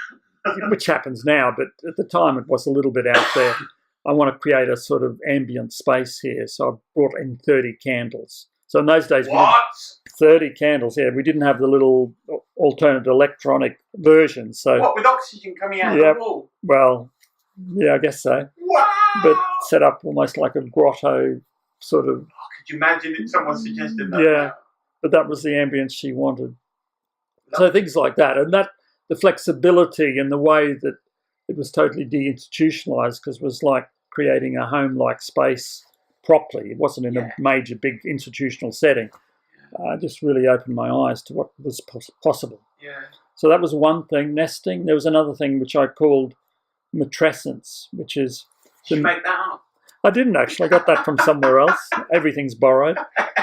S1: which happens now, but at the time it was a little bit out there. I want to create a sort of ambient space here, so I brought in 30 candles. So in those days,
S2: What?
S1: 30 candles. Yeah, we didn't have the little alternate electronic version. So
S2: what, with oxygen coming out of the wall?
S1: Well, yeah, I guess so.
S2: Wow!
S1: But set up almost like a grotto sort of.
S2: Could you imagine if someone suggested that?
S1: Yeah, but that was the ambience she wanted. So things like that, and that the flexibility and the way that it was totally deinstitutionalized, because it was like creating a home-like space properly. It wasn't in a major, big institutional setting. Just really opened my eyes to what was possible.
S2: Yeah.
S1: So that was one thing, nesting. There was another thing which I called matrescence, which is...
S2: Did you make that up?
S1: I didn't actually. I got that from somewhere else. Everything's borrowed.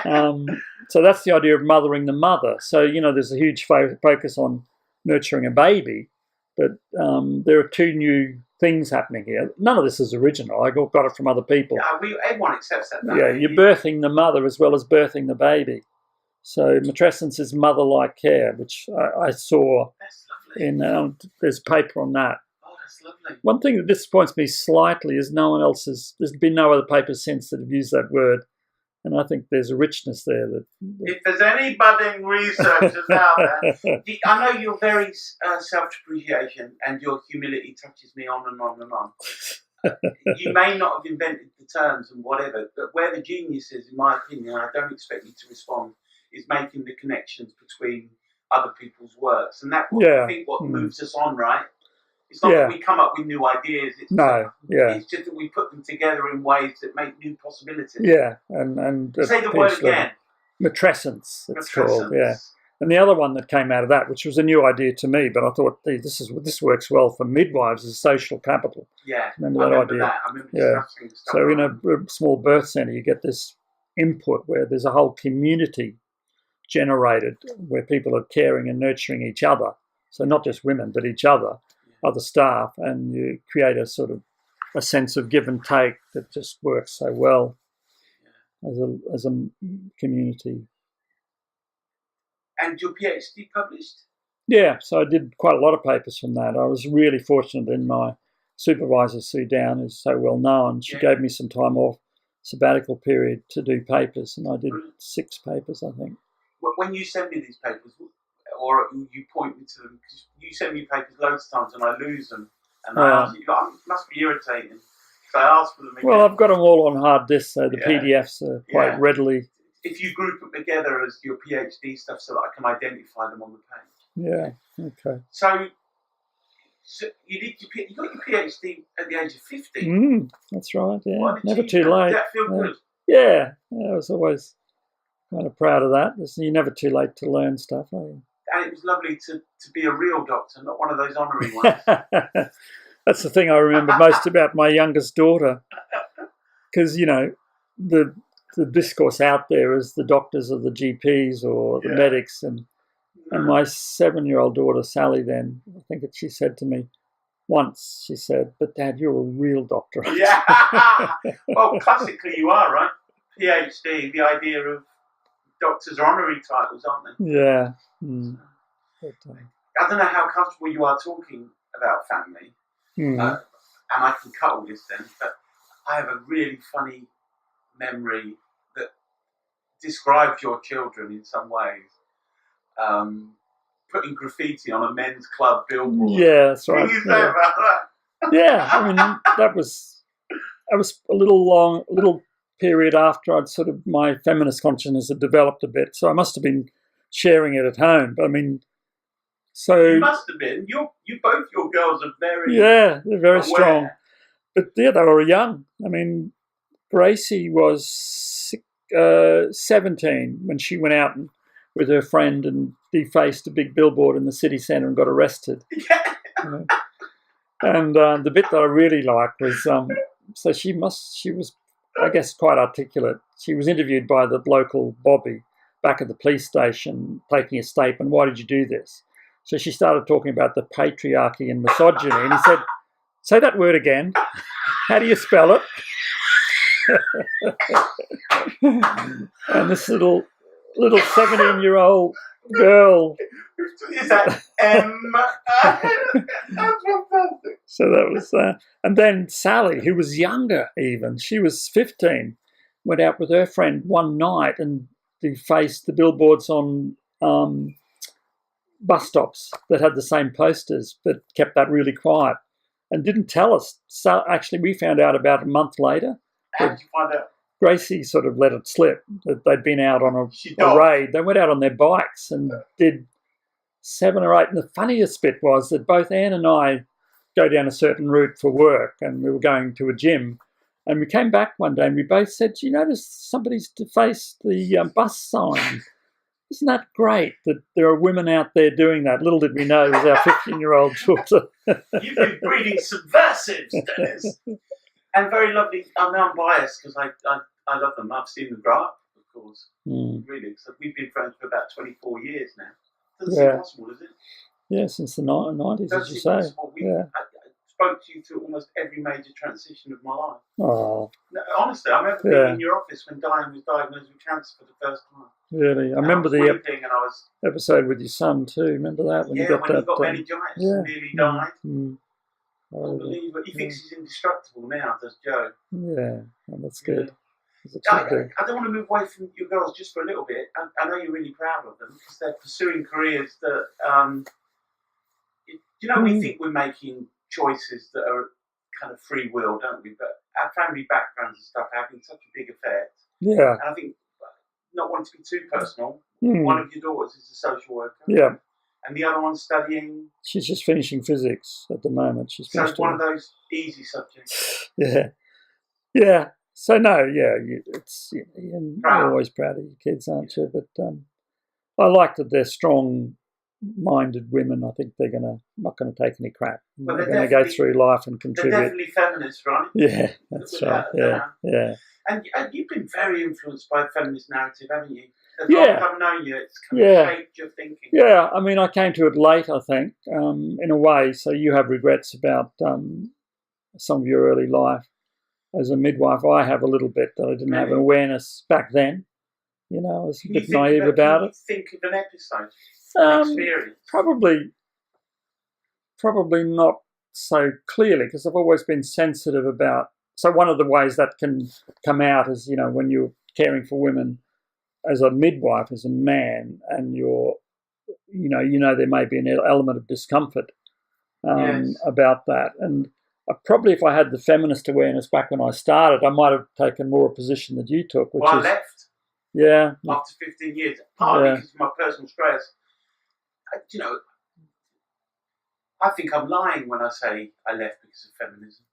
S1: So that's the idea of mothering the mother. So, you know, there's a huge focus on nurturing a baby, but there are two new things happening here. None of this is original. I got it from other people.
S2: Yeah, everyone accepts that.
S1: Yeah, you're birthing the mother as well as birthing the baby. So matrescence is mother-like care, which I saw in, there's paper on that.
S2: Oh, that's lovely.
S1: One thing that disappoints me slightly is there's been no other papers since that have used that word. And I think there's a richness there.
S2: If there's any budding researchers out there, I know you're very self-depreciation and your humility touches me on and on and on. You may not have invented the terms and whatever, but where the genius is, in my opinion, I don't expect you to respond, is making the connections between other people's works. And that's I think what moves us on, right? It's not that we come up with new ideas. It's just that we put them together in ways that make new possibilities.
S1: Yeah, and
S2: say the word again.
S1: Matrescence, it's called. Yeah, and the other one that came out of that, which was a new idea to me, but I thought this works well for midwives, is social capital.
S2: Yeah,
S1: remember that idea?
S2: I remember discussing stuff.
S1: So in a small birth centre, you get this input where there's a whole community generated where people are caring and nurturing each other. So not just women, but each other. Other staff, and you create a sort of a sense of give and take that just works so well as a community.
S2: And your PhD published?
S1: Yeah, so I did quite a lot of papers from that. I was really fortunate in my supervisor, Sue Down, who's so well known. She gave me some time off, sabbatical period, to do papers, and I did 6 papers, I think.
S2: When you send me these papers, or you point me to them, because you send me papers loads of times and I lose them, and I ask you, it must be irritating. So I ask for them again.
S1: Well, I've got them all on hard disk, so the PDFs are quite readily.
S2: If you group them together as your PhD stuff, so that I can identify them on the page.
S1: Yeah. Okay.
S2: So you got your PhD at the age of 50.
S1: That's right. Yeah. Never too late.
S2: Did that feel good?
S1: Yeah. I was always kind of proud of that. You're never too late to learn stuff, are you?
S2: And it was lovely to be a real doctor, not one of those honorary ones.
S1: That's the thing I remember most about my youngest daughter, because, you know, the discourse out there is the doctors are the GPs or the medics, and my 7-year-old daughter, Sally, then, I think she said to me once, she said, "But Dad, you're a real doctor."
S2: Yeah. Well, classically you are, right? PhD, the idea of doctors are honorary titles, aren't they?
S1: Yeah.
S2: I don't know how comfortable you are talking about family, and I can cut all this then, but I have a really funny memory that describes your children in some ways. Putting graffiti on a men's club billboard.
S1: Yeah, that's right.
S2: What do you say about that?
S1: Yeah, I mean, that was a little period after I'd sort of, my feminist consciousness had developed a bit, so I must have been sharing it at home. But I mean, so
S2: you must have been. You both your girls are very
S1: they're very
S2: aware.
S1: strong. But yeah, they were young. I mean, Gracie was 17 when she went out with her friend and defaced a big billboard in the city centre and got arrested. And the bit that I really liked was, so she was, I guess, quite articulate. She was interviewed by the local Bobby back at the police station, taking a statement. Why did you do this? So she started talking about the patriarchy and misogyny, and he said, "Say that word again. How do you spell it?" And this little 17-year-old girl.
S2: Is that M? That's fantastic.
S1: So that was, and then Sally, who was younger even, she was 15, went out with her friend one night and defaced the billboards on bus stops that had the same posters, but kept that really quiet and didn't tell us. So actually, we found out about a month later.
S2: How did you find out?
S1: Gracie sort of let it slip that they'd been out on a raid. They went out on their bikes and did 7 or 8. And the funniest bit was that both Anne and I go down a certain route for work, and we were going to a gym. And we came back one day and we both said, "Do you notice somebody's defaced the bus sign? Isn't that great that there are women out there doing that?" Little did we know it was our 15-year-old daughter.
S2: You've been breeding subversives, Denis. And very lovely. I mean, I'm biased because I love them. I've seen them grow up, of course. Really. So we've been friends for about 24 years now. Doesn't seem possible, does it?
S1: Yeah, since the 90s, as you say.
S2: I spoke to you through almost every major transition of my life.
S1: Oh.
S2: No, honestly, I remember being in your office when Diane was diagnosed with cancer for the first time.
S1: Really? I remember the episode with your son too. Remember that?
S2: When he got meningitis and nearly died. Unbelievable. He thinks he's indestructible now, does Joe?
S1: Yeah, well, that's good.
S2: I don't want to move away from your girls just for a little bit. I know you're really proud of them because they're pursuing careers that, we think we're making choices that are kind of free will, don't we? But our family backgrounds and stuff are having such a big effect.
S1: Yeah.
S2: And I think, not wanting to be too personal, one of your daughters is a social worker.
S1: Yeah.
S2: And the other one's studying.
S1: She's just finishing physics at the moment. So
S2: it's one of those easy subjects.
S1: Yeah. So no, you're always proud of your kids, aren't you? But I like that they're strong-minded women. I think they're not going to take any crap.
S2: Well,
S1: they're going to go through life and contribute.
S2: They're definitely feminists, right?
S1: Yeah, that's right. Yeah.
S2: And you've been very influenced by the feminist narrative, haven't you? As long as I've known you, it's kind of shaped your thinking. Yeah, I
S1: mean, I came to it late, I think, in a way. So you have regrets about some of your early life. As a midwife, I have a little bit that I didn't have an awareness back then. I was a bit naive about it.
S2: Can you think of an episode, an experience?
S1: Probably not so clearly, because I've always been sensitive about. So one of the ways that can come out is, when you're caring for women as a midwife, as a man, and you're, there may be an element of discomfort about that. And probably if I had the feminist awareness back when I started, I might have taken more a position that you took.
S2: I left.
S1: Yeah.
S2: After 15 years, partly because of my personal stress. I think I'm lying when I say I left because of feminism.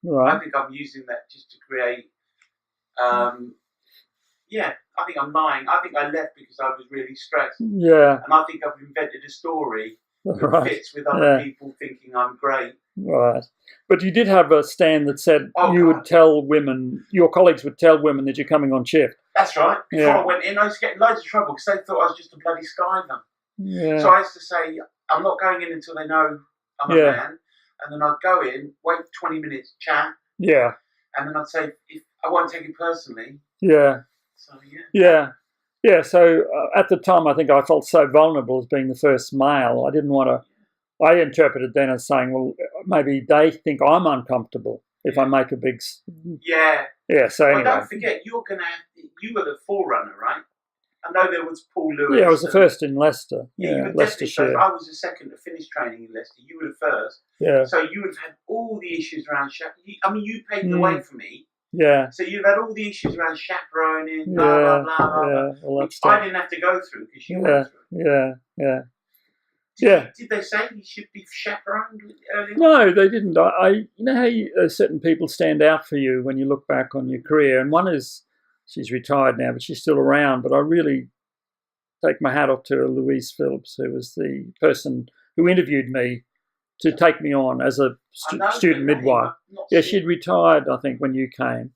S1: Right.
S2: I think I'm using that just to create. I think I'm lying. I think I left because I was really stressed.
S1: Yeah.
S2: And I think I've invented a story that fits with other people thinking I'm great.
S1: Right. But you did have a stand that said would tell women, your colleagues would tell women that you're coming on shift.
S2: That's right. Before I went in, I used to get in loads of trouble because they thought I was just a bloody skyman.
S1: Yeah.
S2: So I used to say, I'm not going in until they know I'm a man. And then I'd go in, wait 20 minutes, chat.
S1: Yeah.
S2: And then I'd say, I won't take it personally.
S1: Yeah.
S2: So,
S1: Yeah, so at the time I think I felt so vulnerable as being the first male. I didn't want to, I interpreted then as saying, well, maybe they think I'm uncomfortable if I make a big...
S2: Yeah.
S1: Yeah, so anyway.
S2: Well, don't forget, you were the forerunner, right? I know there was Paul Lewis.
S1: Yeah, I was the first in Leicester.
S2: Yeah, Leicestershire. I was the second to finish training in Leicester. You were the first.
S1: Yeah.
S2: So you would have had all the issues around you paved the way for me.
S1: Yeah.
S2: So you've had all the issues around chaperoning, blah, blah, blah, blah, which I didn't have to go through because you went through.
S1: Yeah.
S2: Did they say you should be chaperoned early?
S1: No, they didn't. You know how certain people stand out for you when you look back on your career, and one is she's retired now, but she's still around. But I really take my hat off to her, Louise Phillips, who was the person who interviewed me to take me on as a student midwife. Yeah, she'd retired, I think, when you came.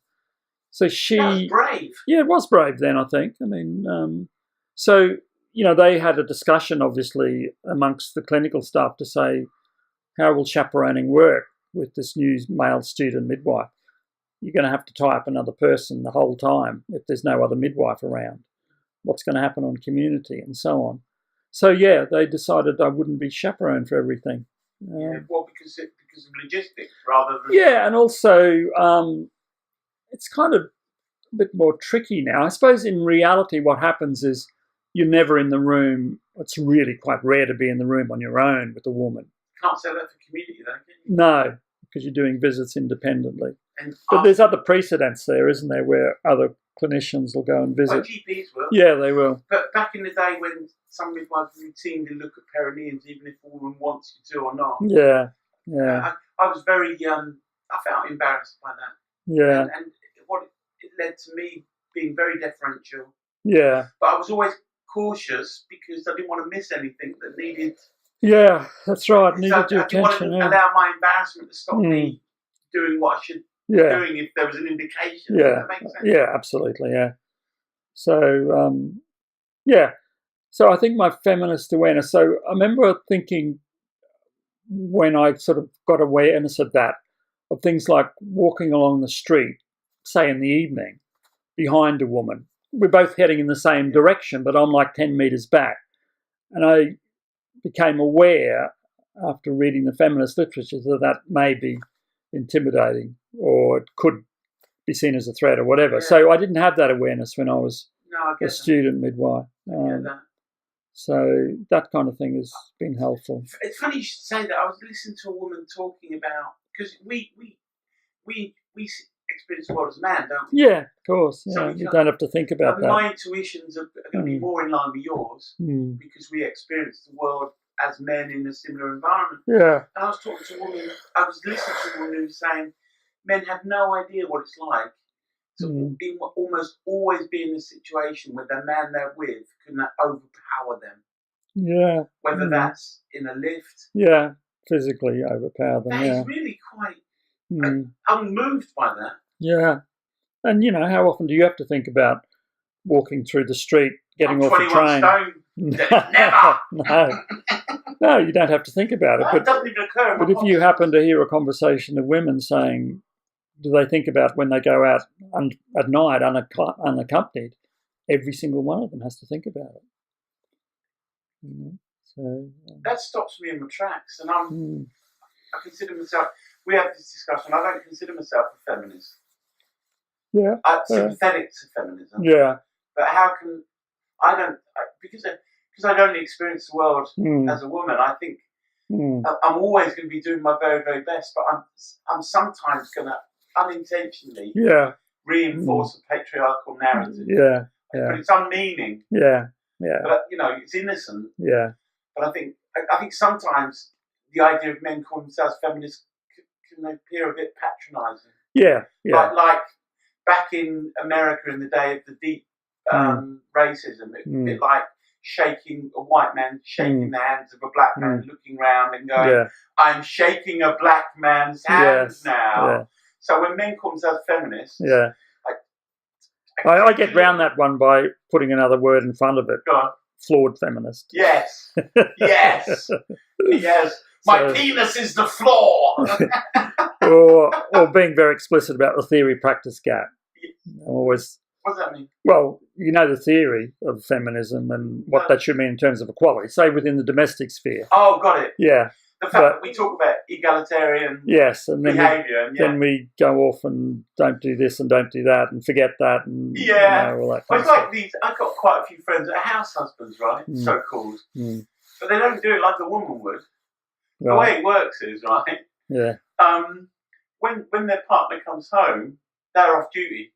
S1: So she...
S2: That was brave.
S1: Yeah, it was brave then, I think. I mean, so, you know, they had a discussion, obviously, amongst the clinical staff to say, how will chaperoning work with this new male student midwife? You're going to have to tie up another person the whole time if there's no other midwife around. What's going to happen on community and so on. So, yeah, they decided I wouldn't be chaperone for everything.
S2: Well, because of logistics rather than...
S1: Yeah, and also it's kind of a bit more tricky now. I suppose in reality what happens is you're never in the room. It's really quite rare to be in the room on your own with a woman.
S2: Can't say that for community, though, can you?
S1: No, because you're doing visits independently. But there's other precedents there, isn't there, where other clinicians will go and visit.
S2: Well, GPs will.
S1: Yeah, they will.
S2: But back in the day when some midwives routinely look at perineums, even if a woman wants you to or not.
S1: Yeah, yeah.
S2: I was very, I felt embarrassed by that.
S1: Yeah.
S2: And what it led to me being very deferential.
S1: Yeah.
S2: But I was always cautious because I didn't want to miss anything that needed...
S1: Yeah, that's right. Needed your
S2: I didn't want to allow my embarrassment to stop me doing what I should be doing if there was an indication.
S1: Yeah,
S2: Does that make sense?
S1: Yeah, absolutely, yeah. So, yeah. So I think my feminist awareness, so I remember thinking when I sort of got awareness of that, of things like walking along the street, say in the evening, behind a woman. We're both heading in the same direction, but I'm like 10 metres back. And I became aware after reading the feminist literature that may be intimidating or it could be seen as a threat or whatever. Yeah. So I didn't have that awareness when I was a student midwife. So that kind of thing has been helpful.
S2: It's funny you should say that. I was listening to a woman talking about, because we experience the world as a man, don't we?
S1: Yeah, of course. Yeah. So you don't have to think about that.
S2: My intuitions are going to be more in line with yours because we experience the world as men in a similar environment.
S1: Yeah.
S2: And I was talking to a woman, I was listening to a woman who was saying men have no idea what it's like to almost always be in a situation where the man they're with can overpower them.
S1: Yeah.
S2: Whether that's in a lift.
S1: Yeah, physically overpower them.
S2: That is really quite... I'm moved by that.
S1: Yeah. And, you know, how often do you have to think about walking through the street, getting off the train?
S2: Never!
S1: No, you don't have to think about it.
S2: It doesn't even occur.
S1: But if you happen to hear a conversation of women saying, do they think about when they go out at night unaccompanied, every single one of them has to think about it. You know? So
S2: that stops me in my tracks. And I consider myself... We have this discussion. I don't consider myself a feminist.
S1: Yeah.
S2: I'm sympathetic to feminism.
S1: Yeah.
S2: But how can I don't because I'd only experienced the world as a woman. I think I'm always going to be doing my very, very best. But I'm sometimes going to unintentionally reinforce a patriarchal narrative.
S1: Yeah.
S2: But it's unmeaning.
S1: Yeah.
S2: But you know, it's innocent.
S1: Yeah.
S2: But I think sometimes the idea of men calling themselves feminists can appear a bit patronising.
S1: Yeah.
S2: Like back in America in the day of the deep racism, a bit like shaking a white man, shaking the hands of a black man, looking round and going, I'm shaking a black man's hands now. Yeah. So when men call themselves feminists,
S1: I get round that one by putting another word in front of it.
S2: Go on.
S1: Flawed feminist.
S2: Yes. Yes. My penis is the flaw.
S1: or being very explicit about the theory-practice gap. Always.
S2: What does that mean?
S1: Well, you know the theory of feminism and what that should mean in terms of equality, say within the domestic sphere.
S2: Oh, got it.
S1: Yeah.
S2: The fact that we talk about egalitarian behaviour.
S1: Then we go off and don't do this and don't do that and forget that. And, all that
S2: it's like these, I've got quite a few friends that are house husbands, right? So-called. But they don't do it like a woman would. Right. The way it works is, right?
S1: Yeah.
S2: When their partner comes home, they're off duty.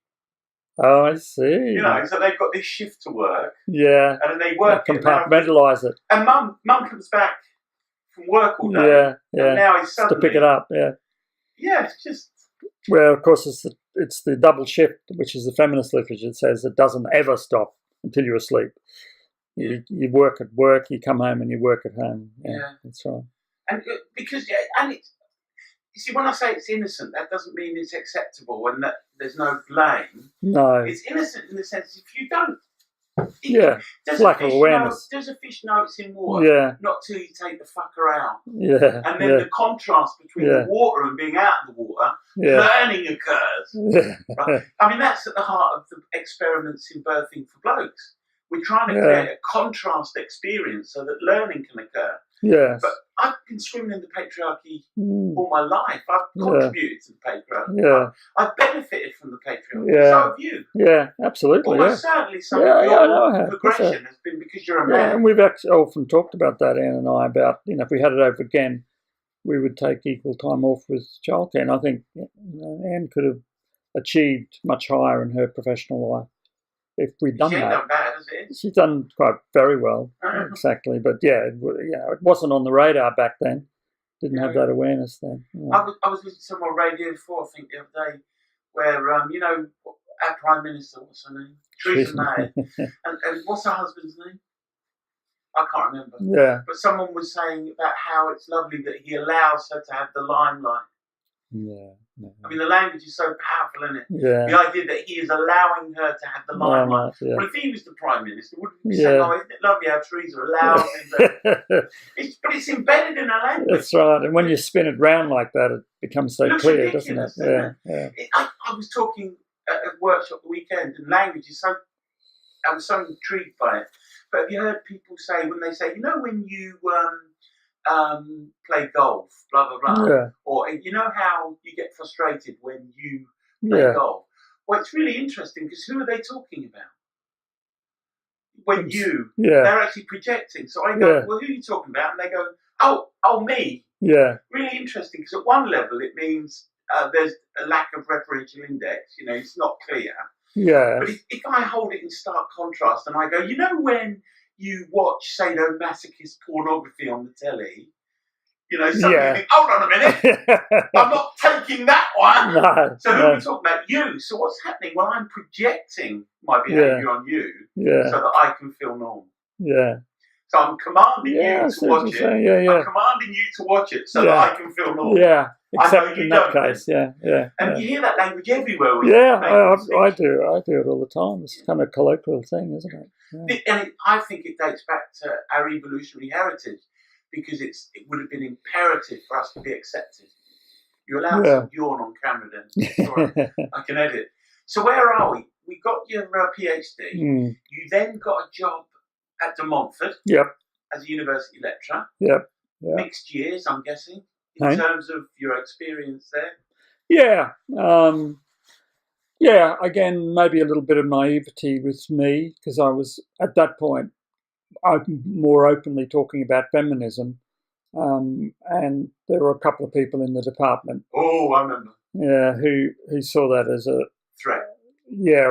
S1: Oh, I see.
S2: You know, so they've got this shift to work.
S1: Yeah.
S2: And then they work
S1: it. Compartmentalise it.
S2: And mum comes back from work all day.
S1: Yeah.
S2: And now he's suddenly...
S1: to pick it up, yeah.
S2: Yeah, it's just...
S1: Well, of course, it's the it's the double shift, which is the feminist literature that says it doesn't ever stop until you're asleep. You work at work, you come home, and you work at home. Yeah. That's right.
S2: And it's, you see, when I say it's innocent, that doesn't mean it's acceptable and that there's no blame.
S1: No.
S2: It's innocent in the sense if you don't.
S1: It's lack of awareness.
S2: Does a fish know it's in water?
S1: Yeah.
S2: Not till you take the fucker out.
S1: Yeah.
S2: And then the contrast between the water and being out of the water, learning occurs.
S1: Yeah.
S2: Right? I mean, that's at the heart of the experiments in birthing for blokes. We're trying to create a contrast experience so that learning can occur.
S1: Yes.
S2: But I've been swimming in the patriarchy all my life. I've contributed to the patriarchy.
S1: Yeah.
S2: I've benefited from the patriarchy.
S1: Yeah.
S2: So have you.
S1: Yeah, absolutely.
S2: Almost certainly some of your progression has been because you're a man.
S1: Yeah, and we've actually often talked about that, Anne and I, about, if we had it over again, we would take equal time off with childcare. And I think Anne could have achieved much higher in her professional life if we'd done that.
S2: She ain't done bad, has it?
S1: She's done quite very well, exactly. But it wasn't on the radar back then. Didn't have that awareness then.
S2: I was listening to some on Radio 4, I think, the other day, where, our Prime Minister, what's her name? Theresa May. and what's her husband's name? I can't remember.
S1: Yeah.
S2: But someone was saying about how it's lovely that he allows her to have the limelight.
S1: Yeah.
S2: I mean, the language is so powerful, isn't it?
S1: Yeah.
S2: The idea that he is allowing her to have the limelight. Well, if he was the Prime Minister, wouldn't he say, "Oh, isn't it lovely how Theresa allows him to..." But it's embedded in her language.
S1: That's right. And when you spin it round like that, it becomes so clear, doesn't it? Yeah.
S2: I was talking at a workshop the weekend, and language is so... I was so intrigued by it. But have you heard people say, when they say, when you... play golf, blah, blah, blah.
S1: Yeah.
S2: Or, how you get frustrated when you play golf? Well, it's really interesting because who are they talking about? When they're actually projecting. So I go, well, who are you talking about? And they go, oh, me. Yeah. Really interesting because at one level it means there's a lack of referential index. It's not clear.
S1: Yeah.
S2: But if I hold it in stark contrast and I go, when you watch sadomasochist pornography on the telly, suddenly you think, hold on a minute, I'm not taking that one. No, so who are we talking about? You. So what's happening? Well, I'm projecting my behaviour on you so that I can feel normal. Yeah. So I'm commanding you to watch it. I'm commanding you to watch it so that I can feel normal. Yeah. Except in that case, And you hear that language everywhere.
S1: I do. I do it all the time. It's kind of a colloquial thing, isn't it? Yeah.
S2: And I think it dates back to our evolutionary heritage because it would have been imperative for us to be accepted. You're allowed to yawn on camera then. Sorry, I can edit. So where are we? We got your PhD. You then got a job at De Montfort as a university lecturer. Mixed years, I'm guessing. In terms of your experience there?
S1: Again, maybe a little bit of naivety with me because I was, at that point, more openly talking about feminism. And there were a couple of people in the department.
S2: Oh, I remember.
S1: Yeah, who saw that as a...
S2: threat.
S1: Yeah,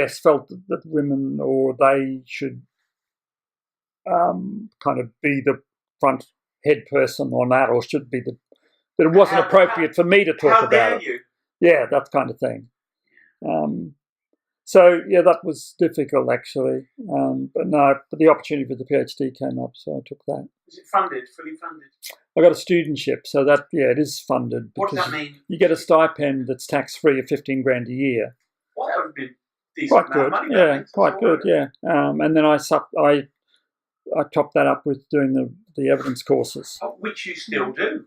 S1: felt that women or they should kind of be the front head person on that, or should be that it wasn't appropriate for me to talk about it.
S2: You?
S1: Yeah, that kind of thing. That was difficult actually. But the opportunity for the PhD came up, so I took that.
S2: Was it funded, fully funded?
S1: I got a studentship, so that it is funded.
S2: What does that mean?
S1: You get a stipend that's tax-free of $15,000 a year.
S2: Well, that would be decent
S1: quite good.
S2: Money,
S1: Quite good. Yeah, and then I topped that up with doing the evidence courses,
S2: which you still do.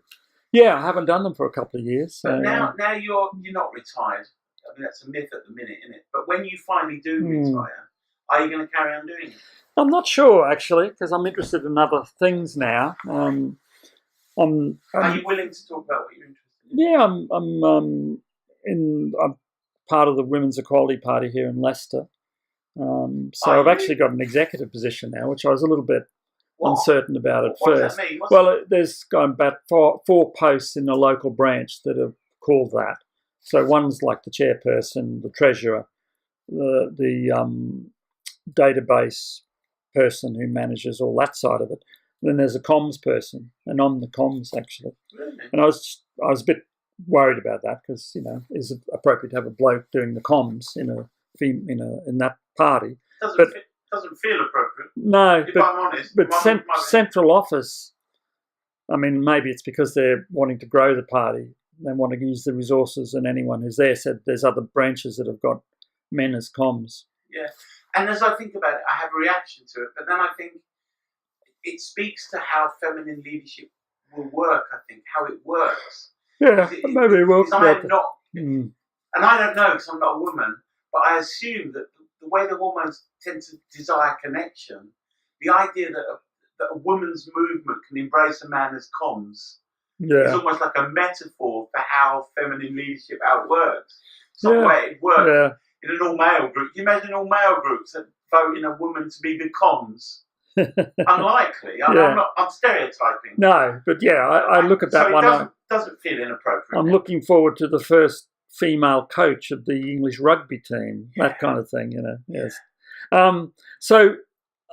S1: Yeah, I haven't done them for a couple of years.
S2: But now you're not retired. I mean, that's a myth at the minute, isn't it? But when you finally do retire, are you going to carry on doing it?
S1: I'm not sure actually, because I'm interested in other things now.
S2: Are you willing to talk about what you're interested in?
S1: Yeah, I'm part of the Women's Equality Party here in Leicester. So I've actually got an executive position now, which I was a little bit uncertain about at first.
S2: What does that mean?
S1: Well, there's going back four posts in the local branch that are called that. So one's like the chairperson, the treasurer, the database person who manages all that side of it. And then there's a comms person, and I'm the comms actually.
S2: Really?
S1: And I was a bit worried about that because, is it appropriate to have a bloke doing the comms in that party?
S2: Doesn't feel appropriate.
S1: No,
S2: if I'm honest.
S1: But central office, I mean, maybe it's because they're wanting to grow the party. They want to use the resources, and anyone who's there said there's other branches that have got men as comms.
S2: Yeah, and as I think about it, I have a reaction to it, but then I think it speaks to how feminine leadership will work. I think how it works.
S1: Yeah, maybe it will.
S2: I'm not, and I don't know because I'm not a woman, but I assume that the way the hormones tend to desire connection, the idea that a woman's movement can embrace a man as comms is almost like a metaphor for how feminine leadership works. Some way it works in an all-male group. You imagine all-male groups that vote in a woman to be the comms. Unlikely. I'm stereotyping.
S1: No, but I look at that
S2: so
S1: one.
S2: It doesn't feel inappropriate.
S1: I'm looking forward to the first female coach of the English rugby team. That kind of thing, Yes. So,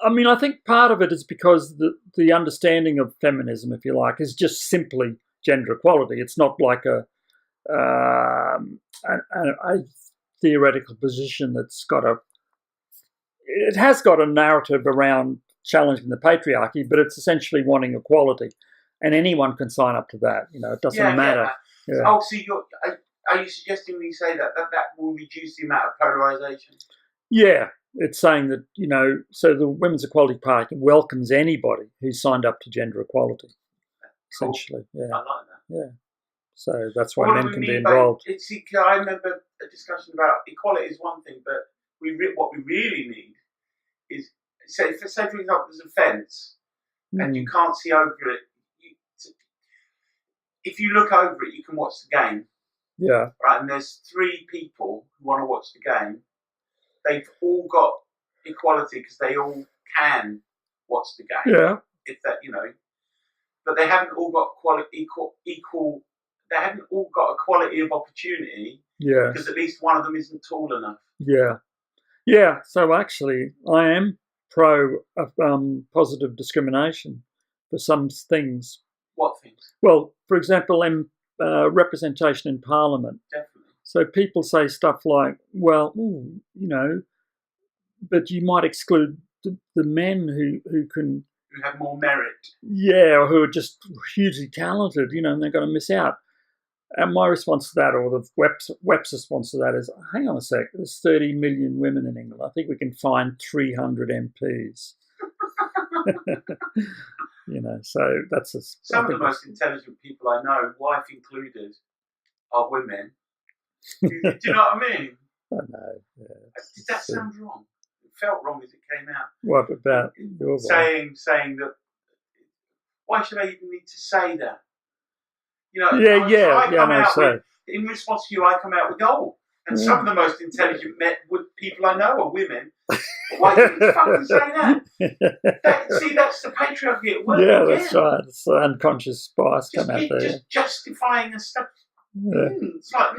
S1: I mean, I think part of it is because the understanding of feminism, if you like, is just simply gender equality. It's not like a theoretical position that's got it has got a narrative around challenging the patriarchy, but it's essentially wanting equality, and anyone can sign up to that. It doesn't matter.
S2: Yeah. Oh, so are you suggesting when you say that will reduce the amount of polarisation? Yeah,
S1: it's saying that so the Women's Equality Party welcomes anybody who's signed up to gender equality. Essentially,
S2: I like that.
S1: Yeah, so that's why men can be involved.
S2: I remember a discussion about equality is one thing, but what we really need is say for example, there's a fence and you can't see over it. If you look over it, you can watch the game.
S1: Yeah.
S2: Right, and there's 3 people who want to watch the game. They've all got equality because they all can watch the game.
S1: Yeah.
S2: If that, but they haven't all got equal. They haven't all got equality of opportunity.
S1: Yeah.
S2: Because at least one of them isn't tall enough.
S1: Yeah. Yeah. So actually, I am pro positive discrimination for some things.
S2: What things?
S1: Well, for example, representation in Parliament.
S2: Definitely.
S1: So people say stuff like, well, but you might exclude the men who
S2: have more merit.
S1: Yeah, or who are just hugely talented, and they're going to miss out. And my response to that, or the WEP's response to that is, hang on a sec, there's 30 million women in England. I think we can find 300 MPs. So that's
S2: some of the most intelligent people I know, wife included, are women. Do you know what I mean?
S1: I know. Yeah.
S2: Did that sound wrong? It felt wrong as it came out.
S1: What about your
S2: saying that? Why should I even need to say that? In response to you, I come out with gold. And some of the most intelligent people I know are women. Why didn't you fucking say that? That's the patriarchy at work.
S1: Yeah, that's right. It's the unconscious bias come out there.
S2: Just justifying and stuff. Yeah. It's like,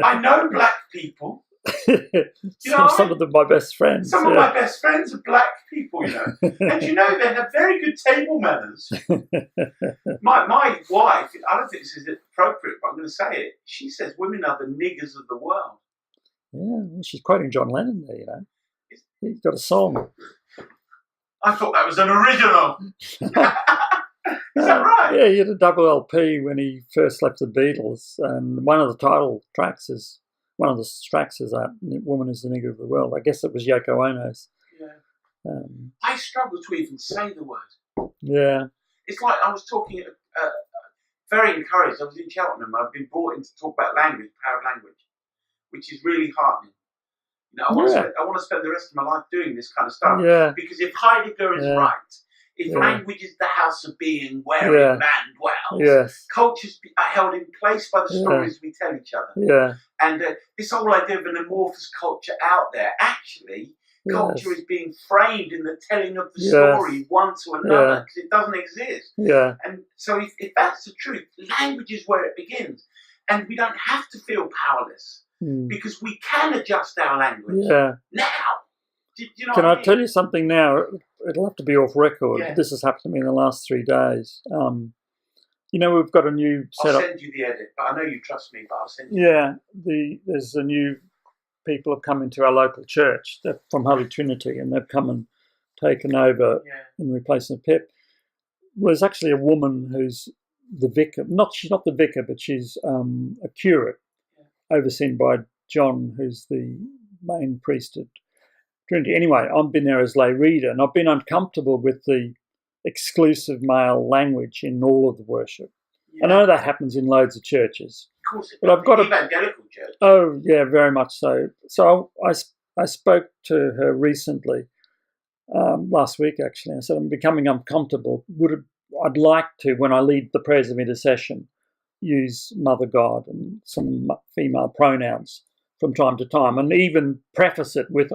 S2: I know black people.
S1: Some of them are my best friends.
S2: Some of my best friends are black people, And they have very good table manners. My wife, I don't think this is appropriate, but I'm going to say it. She says women are the niggers of the world.
S1: Yeah, she's quoting John Lennon there, He's got a song.
S2: I thought that was an original. Is that right?
S1: Yeah, he had a double LP when he first left the Beatles, and one of the title tracks is that Woman is the Nigger of the World. I guess it was Yoko Ono's.
S2: Yeah. I struggle to even say the word.
S1: Yeah.
S2: It's like I was talking, very encouraged. I was in Cheltenham. I've been brought in to talk about language, power of language, which is really heartening. I want to spend the rest of my life doing this kind of stuff.
S1: Yeah.
S2: Because if Heidegger is right, if language is the house of being wherein man dwells, cultures are held in place by the stories we tell each other.
S1: Yeah.
S2: And this whole idea of an amorphous culture out there, actually, culture is being framed in the telling of the story one to another because it doesn't exist.
S1: Yeah.
S2: And so if that's the truth, language is where it begins. And we don't have to feel powerless because we can adjust our language now.
S1: Can I tell you something now? It'll have to be off record. This has happened to me in the last 3 days. we've got a new setup.
S2: I'll send you the edit, but I know you trust me, but I'll send you.
S1: Yeah, there's a new people have come into our local church. They're from Holy Trinity, and they've come and taken over in replacement of Pip. Well, there's actually a woman who's the vicar. She's not the vicar, but she's a curate, overseen by John, who's the main priest at Trinity. Anyway, I've been there as lay reader, and I've been uncomfortable with the exclusive male language in all of the worship. Yeah. I know that happens in loads of churches.
S2: Of course,
S1: but I've got
S2: evangelical church.
S1: Oh, yeah, very much so. So I spoke to her recently, last week actually. I said, I'm becoming uncomfortable. I'd like to, when I lead the prayers of intercession, use Mother God and some female pronouns from time to time, and even preface it with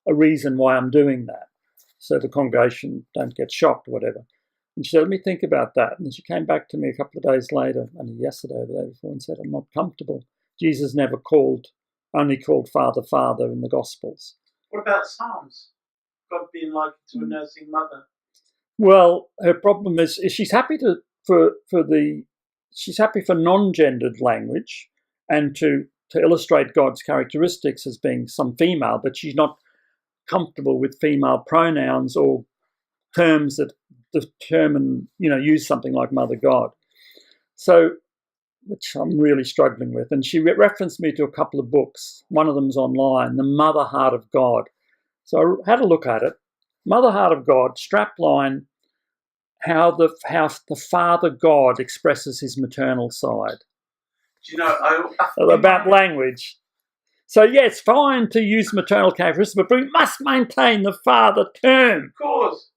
S1: a reason why I'm doing that, so the congregation don't get shocked or whatever. And she said, let me think about that. And she came back to me a couple of days later, only yesterday or the day before, and said, I'm not comfortable. Jesus never only called Father, Father in the Gospels.
S2: What about Psalms? God being likened to a nursing mother.
S1: Well, her problem is she's happy she's happy for non-gendered language and to illustrate God's characteristics as being some female, but she's not comfortable with female pronouns or terms that determine, use something like Mother God. So, which I'm really struggling with. And she referenced me to a couple of books. One of them's online, The Mother Heart of God. So I had a look at it. Mother Heart of God, strapline, how the Father God expresses his maternal side.
S2: Do you know,
S1: about language. So, yeah, it's fine to use maternal characteristics, but we must maintain the father term.
S2: Of course.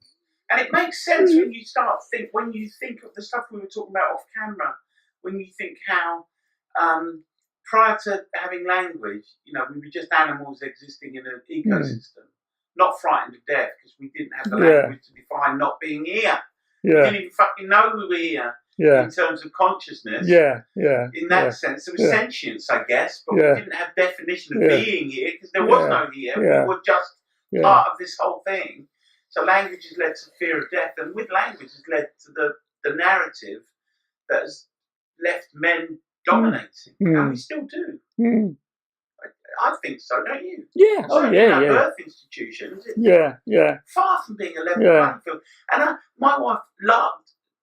S2: And it makes sense when you think of the stuff we were talking about off camera, when you think how prior to having language, we were just animals existing in an ecosystem, not frightened of death because we didn't have the language to define not being here. We didn't even fucking know we were here in terms of consciousness. In that sense, there was sentience, I guess, but we didn't have definition of being here because there was no here. We were just part of this whole thing. So language has led to fear of death, and with language has led to the narrative that has left men dominating, and we still do. I think so, don't you?
S1: Yeah.
S2: So birth institutions. Far from being a level playing field. And my wife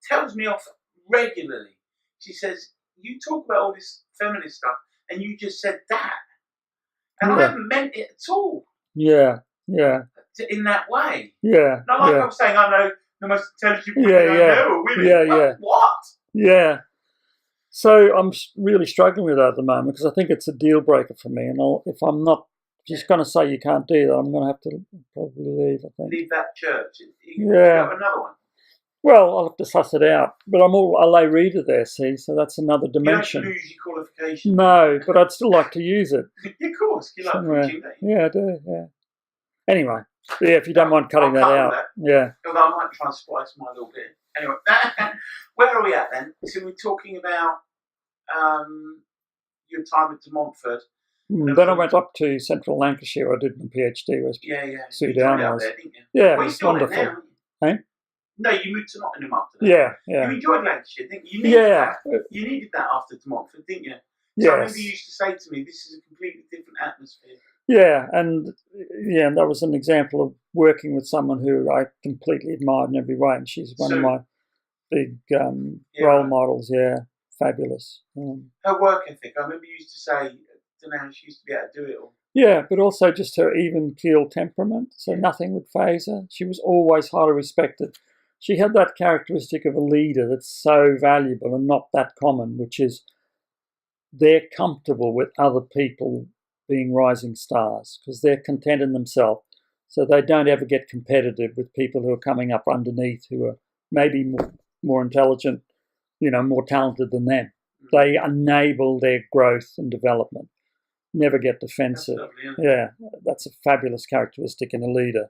S2: tells me off regularly. She says, "You talk about all this feminist stuff, and you just said that, and I haven't meant it at all." In that way. Not like I'm saying I know the most intelligent women I know are women. What?
S1: So I'm really struggling with that at the moment because I think it's a deal breaker for me. And if I'm not just going to say you can't do that, I'm going to have to probably leave, I think.
S2: Leave that church. You have another one.
S1: Well, I'll have to suss it out. But I'm a lay reader there, see, so that's another dimension.
S2: You don't lose your qualification.
S1: No, but I'd still like to use it.
S2: Of course. You like preaching, don't you?
S1: Yeah, I do, Anyway, if you don't mind cutting that out.
S2: Although I might try and splice my little bit. Anyway, where are we at then? So we're talking about your time at De Montfort.
S1: Then I went up to Central Lancashire. I did my PhD. Sue Down was.
S2: There, didn't you?
S1: Yeah, it was wonderful.
S2: Now, no, you moved to Nottingham after that. You enjoyed Lancashire, didn't you? You needed that after De Montfort, didn't you? So I remember you used to say to me, this is a completely different atmosphere.
S1: And that was an example of working with someone who I completely admired in every way, and she's one of my big role models. Fabulous.
S2: Her work ethic, I remember you used to say, I don't know how she used to be able to do it all.
S1: Yeah, but also just her even-keel temperament, so nothing would faze her. She was always highly respected. She had that characteristic of a leader that's so valuable and not that common, which is they're comfortable with other people being rising stars because they're content in themselves. So they don't ever get competitive with people who are coming up underneath who are maybe more intelligent, more talented than them. They enable their growth and development. Never get defensive.
S2: That's lovely,
S1: that's a fabulous characteristic in a leader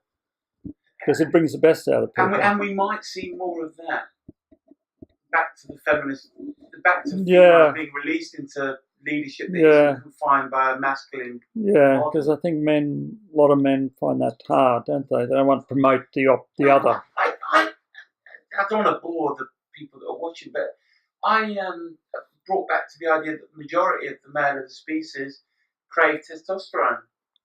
S1: because it brings the best out of people.
S2: And we might see more of that. Back to the feminist, back to females being released into leadership that isn't confined by a masculine model.
S1: Because I think a lot of men find that hard, don't they? They don't want to promote the other.
S2: I don't want to bore the people that are watching, but I brought back to the idea that the majority of the male of the species crave testosterone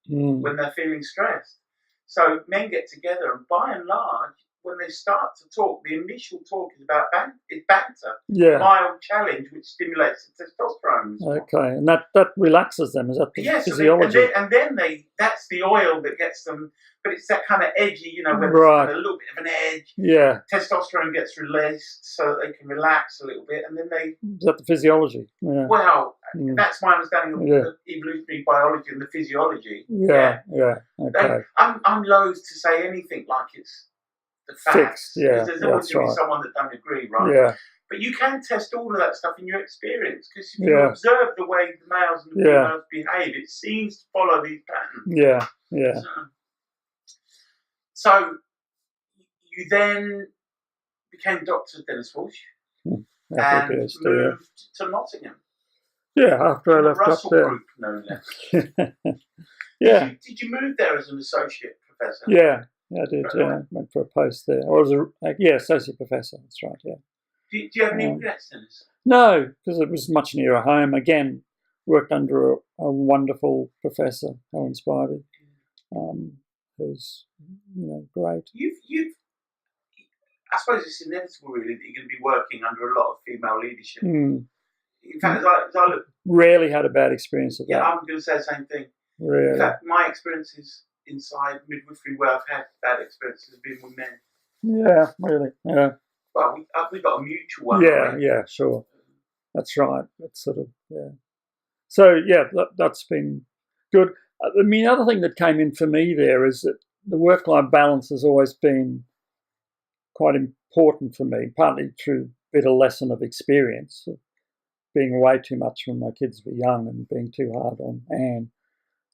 S2: when they're feeling stressed. So men get together, and by and large, when they start to talk, the initial talk is about banter, mild challenge, which stimulates the testosterone.
S1: Okay, and that relaxes them. Is that the physiology?
S2: So and then that's the oil that gets them. But it's that kind of edgy, where there's kind of a little bit of an edge.
S1: Yeah.
S2: Testosterone gets released so that they can relax a little bit, and then they.
S1: Is that the physiology? Yeah.
S2: Well, that's my understanding of the evolutionary biology and the physiology.
S1: Yeah. Okay.
S2: I'm loath to say anything like it's the facts.
S1: Fixed. Yeah.
S2: There's always going to be someone that don't agree, right?
S1: Yeah.
S2: But you can test all of that stuff in your experience, because if you observe the way the males and the females behave, it seems to follow these patterns.
S1: Yeah.
S2: So you then became Dr. Denis Walsh and moved to Nottingham.
S1: Yeah, after I left
S2: Russell
S1: up there.
S2: Group, no less. Did you move there as an associate professor?
S1: Yeah, I did. I went for a post there. I was associate professor. That's right. Yeah.
S2: Do you have any regrets, Denis?
S1: No, because it was much nearer home. Again, worked under a wonderful professor, Helen Spivey, who's great.
S2: You've. I suppose it's inevitable, really, that you're going to be working under a lot of female leadership. In fact, as I look,
S1: rarely had a bad experience of that.
S2: Yeah, I'm going to say the same thing.
S1: Really?
S2: In fact, my experiences inside midwifery where I've had bad experiences have been with men.
S1: Yeah, really. Yeah.
S2: Well, we've got a mutual one.
S1: Yeah, sure. That's right. That's sort of, So, that's been good. I mean, the other thing that came in for me there is that the work-life balance has always been quite important for me, partly through a bit of lesson of experience, of being away too much when my kids were young and being too hard on Anne.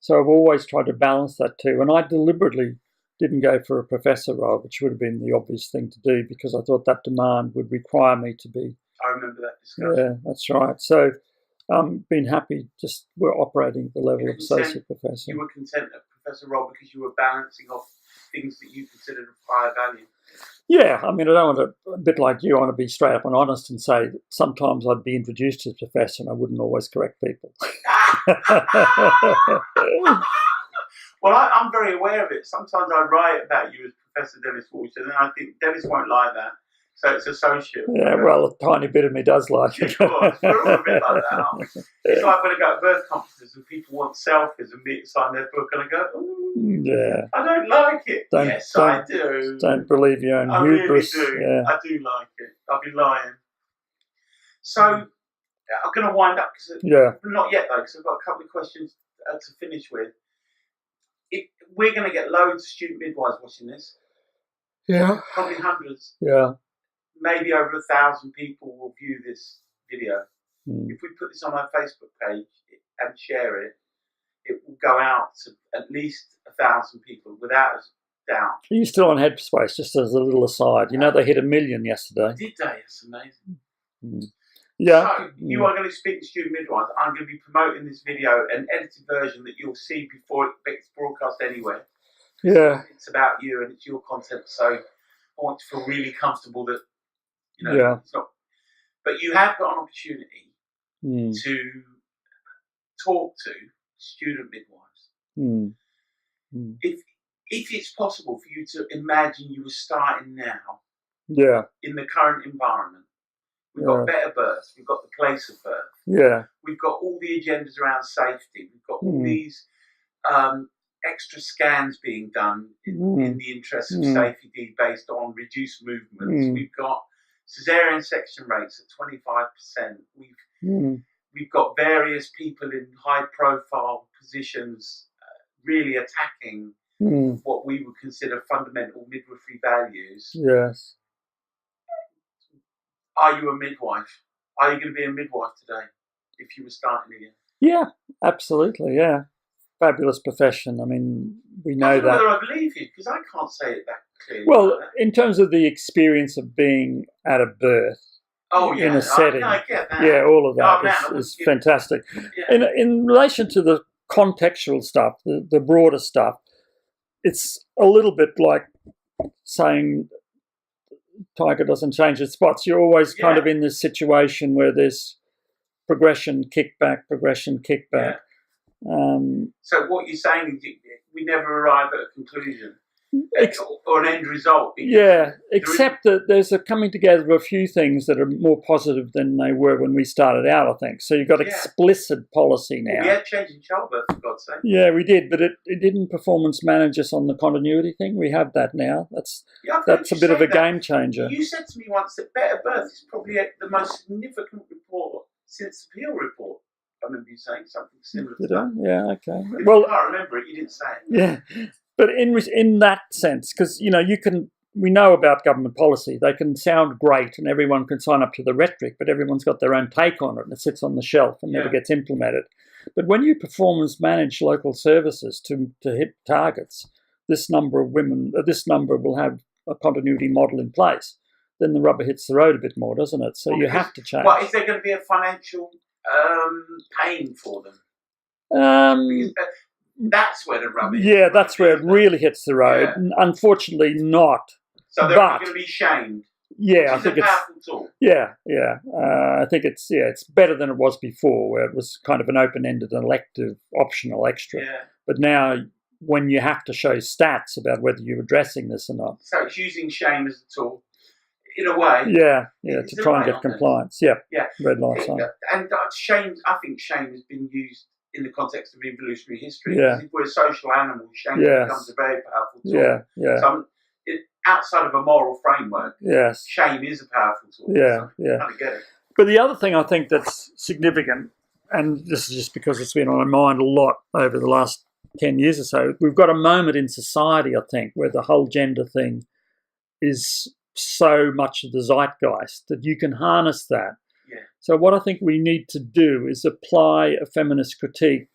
S1: So I've always tried to balance that too. And I deliberately didn't go for a professor role, which would have been the obvious thing to do, because I thought that demand would require me to be.
S2: I remember that discussion.
S1: Yeah, that's right. So been happy, just we're operating at the level of associate professor.
S2: You were content at professor role because you were balancing off things that you considered of higher value.
S1: Yeah, I mean, I don't want to, a bit like you, I want to be straight up and honest and say that sometimes I'd be introduced as a professor and I wouldn't always correct people.
S2: Well, I'm very aware of it. Sometimes I write about you as Professor Denis Walsh, and then I think Denis won't like that. So it's associate.
S1: Yeah, well, a tiny bit of me does like it.
S2: Of course, we're all a bit like that, aren't we? It's like when I go to birth conferences and people want selfies and me to sign their book, and I go,
S1: yeah,
S2: I don't like it. Yes, I do.
S1: Don't believe your own hubris.
S2: I really do.
S1: Yeah.
S2: I do like it. I'll be lying. So I'm going to wind up, not yet though, because I've got a couple of questions to finish with. We're going to get loads of student midwives watching this.
S1: Yeah.
S2: Probably hundreds.
S1: Yeah.
S2: Maybe over 1,000 people will view this video. If we put this on our Facebook page and share it, it will go out to at least 1,000 people without a doubt. Are
S1: you still on Headspace, just as a little aside? You know they hit 1 million yesterday.
S2: Did they? It's amazing.
S1: Yeah.
S2: So you are going to speak to student midwives. I'm going to be promoting this video, an edited version that you'll see before it gets broadcast anywhere.
S1: Yeah.
S2: It's about you and it's your content. So I want to feel really comfortable that, it's not. But you have got an opportunity to talk to student midwives. If it's possible for you to imagine you were starting now in the current environment, we've got better births, we've got the place of birth, we've got all the agendas around safety, we've got all these extra scans being done in the interest of safety based on reduced movements. We've got caesarean section rates at 25%. We've got various people in high profile positions really attacking what we would consider fundamental midwifery values.
S1: Yes.
S2: Are you a midwife? Are you going to be a midwife today if you were starting again?
S1: Yeah, absolutely, yeah. Fabulous profession. I mean, we know
S2: I don't know
S1: that.
S2: whether I believe you, because I can't say it that clearly.
S1: Well, in terms of the experience of being at a birth in a setting,
S2: I get that.
S1: Yeah, all of that is fantastic.
S2: Yeah.
S1: In relation to the contextual stuff, the broader stuff, it's a little bit like saying tiger doesn't change its spots. You're always kind of in this situation where there's progression, kickback.
S2: Yeah. So what you're saying is we never arrive at a conclusion or an end result.
S1: Yeah, except that there's a coming together of a few things that are more positive than they were when we started out, I think. So you've got explicit policy now.
S2: We had change in childbirth, for God's sake.
S1: Yeah, we did, but it didn't performance manage us on the continuity thing. We have that now. That's a bit of a game changer.
S2: You said to me once that Better Birth is probably the most significant report since the Peel report. I remember you saying something similar to that.
S1: Yeah, okay.
S2: If you can't remember it, you didn't say it.
S1: Yeah, but in that sense, because we know about government policy. They can sound great, and everyone can sign up to the rhetoric, but everyone's got their own take on it, and it sits on the shelf and never gets implemented. But when you performance manage local services to hit targets, this number of women, this number will have a continuity model in place. Then the rubber hits the road a bit more, doesn't it? So you have to change.
S2: Well, is there going to be a financial pain for them? That's where the rubber hits.
S1: Yeah, that's where it really hits the road. Yeah. Unfortunately, not.
S2: So they're going to be shamed.
S1: Yeah, I think
S2: it's a powerful tool.
S1: Yeah. I think it's better than it was before, where it was kind of an open-ended, elective, optional extra. Yeah. But now, when you have to show stats about whether you're addressing this or not,
S2: so it's using shame as a tool. In a way,
S1: to try and get compliance. Yeah, red light sign.
S2: And shame, I think shame has been used in the context of evolutionary history.
S1: Yeah.
S2: If we're a social animal, shame becomes a very powerful tool.
S1: Yeah.
S2: So outside of a moral framework, shame is a powerful tool.
S1: Yeah.
S2: I kind of get it.
S1: But the other thing I think that's significant, and this is just because it's been on my mind a lot over the last 10 years or so, we've got a moment in society, I think, where the whole gender thing is so much of the zeitgeist that you can harness that.
S2: Yeah.
S1: So what I think we need to do is apply a feminist critique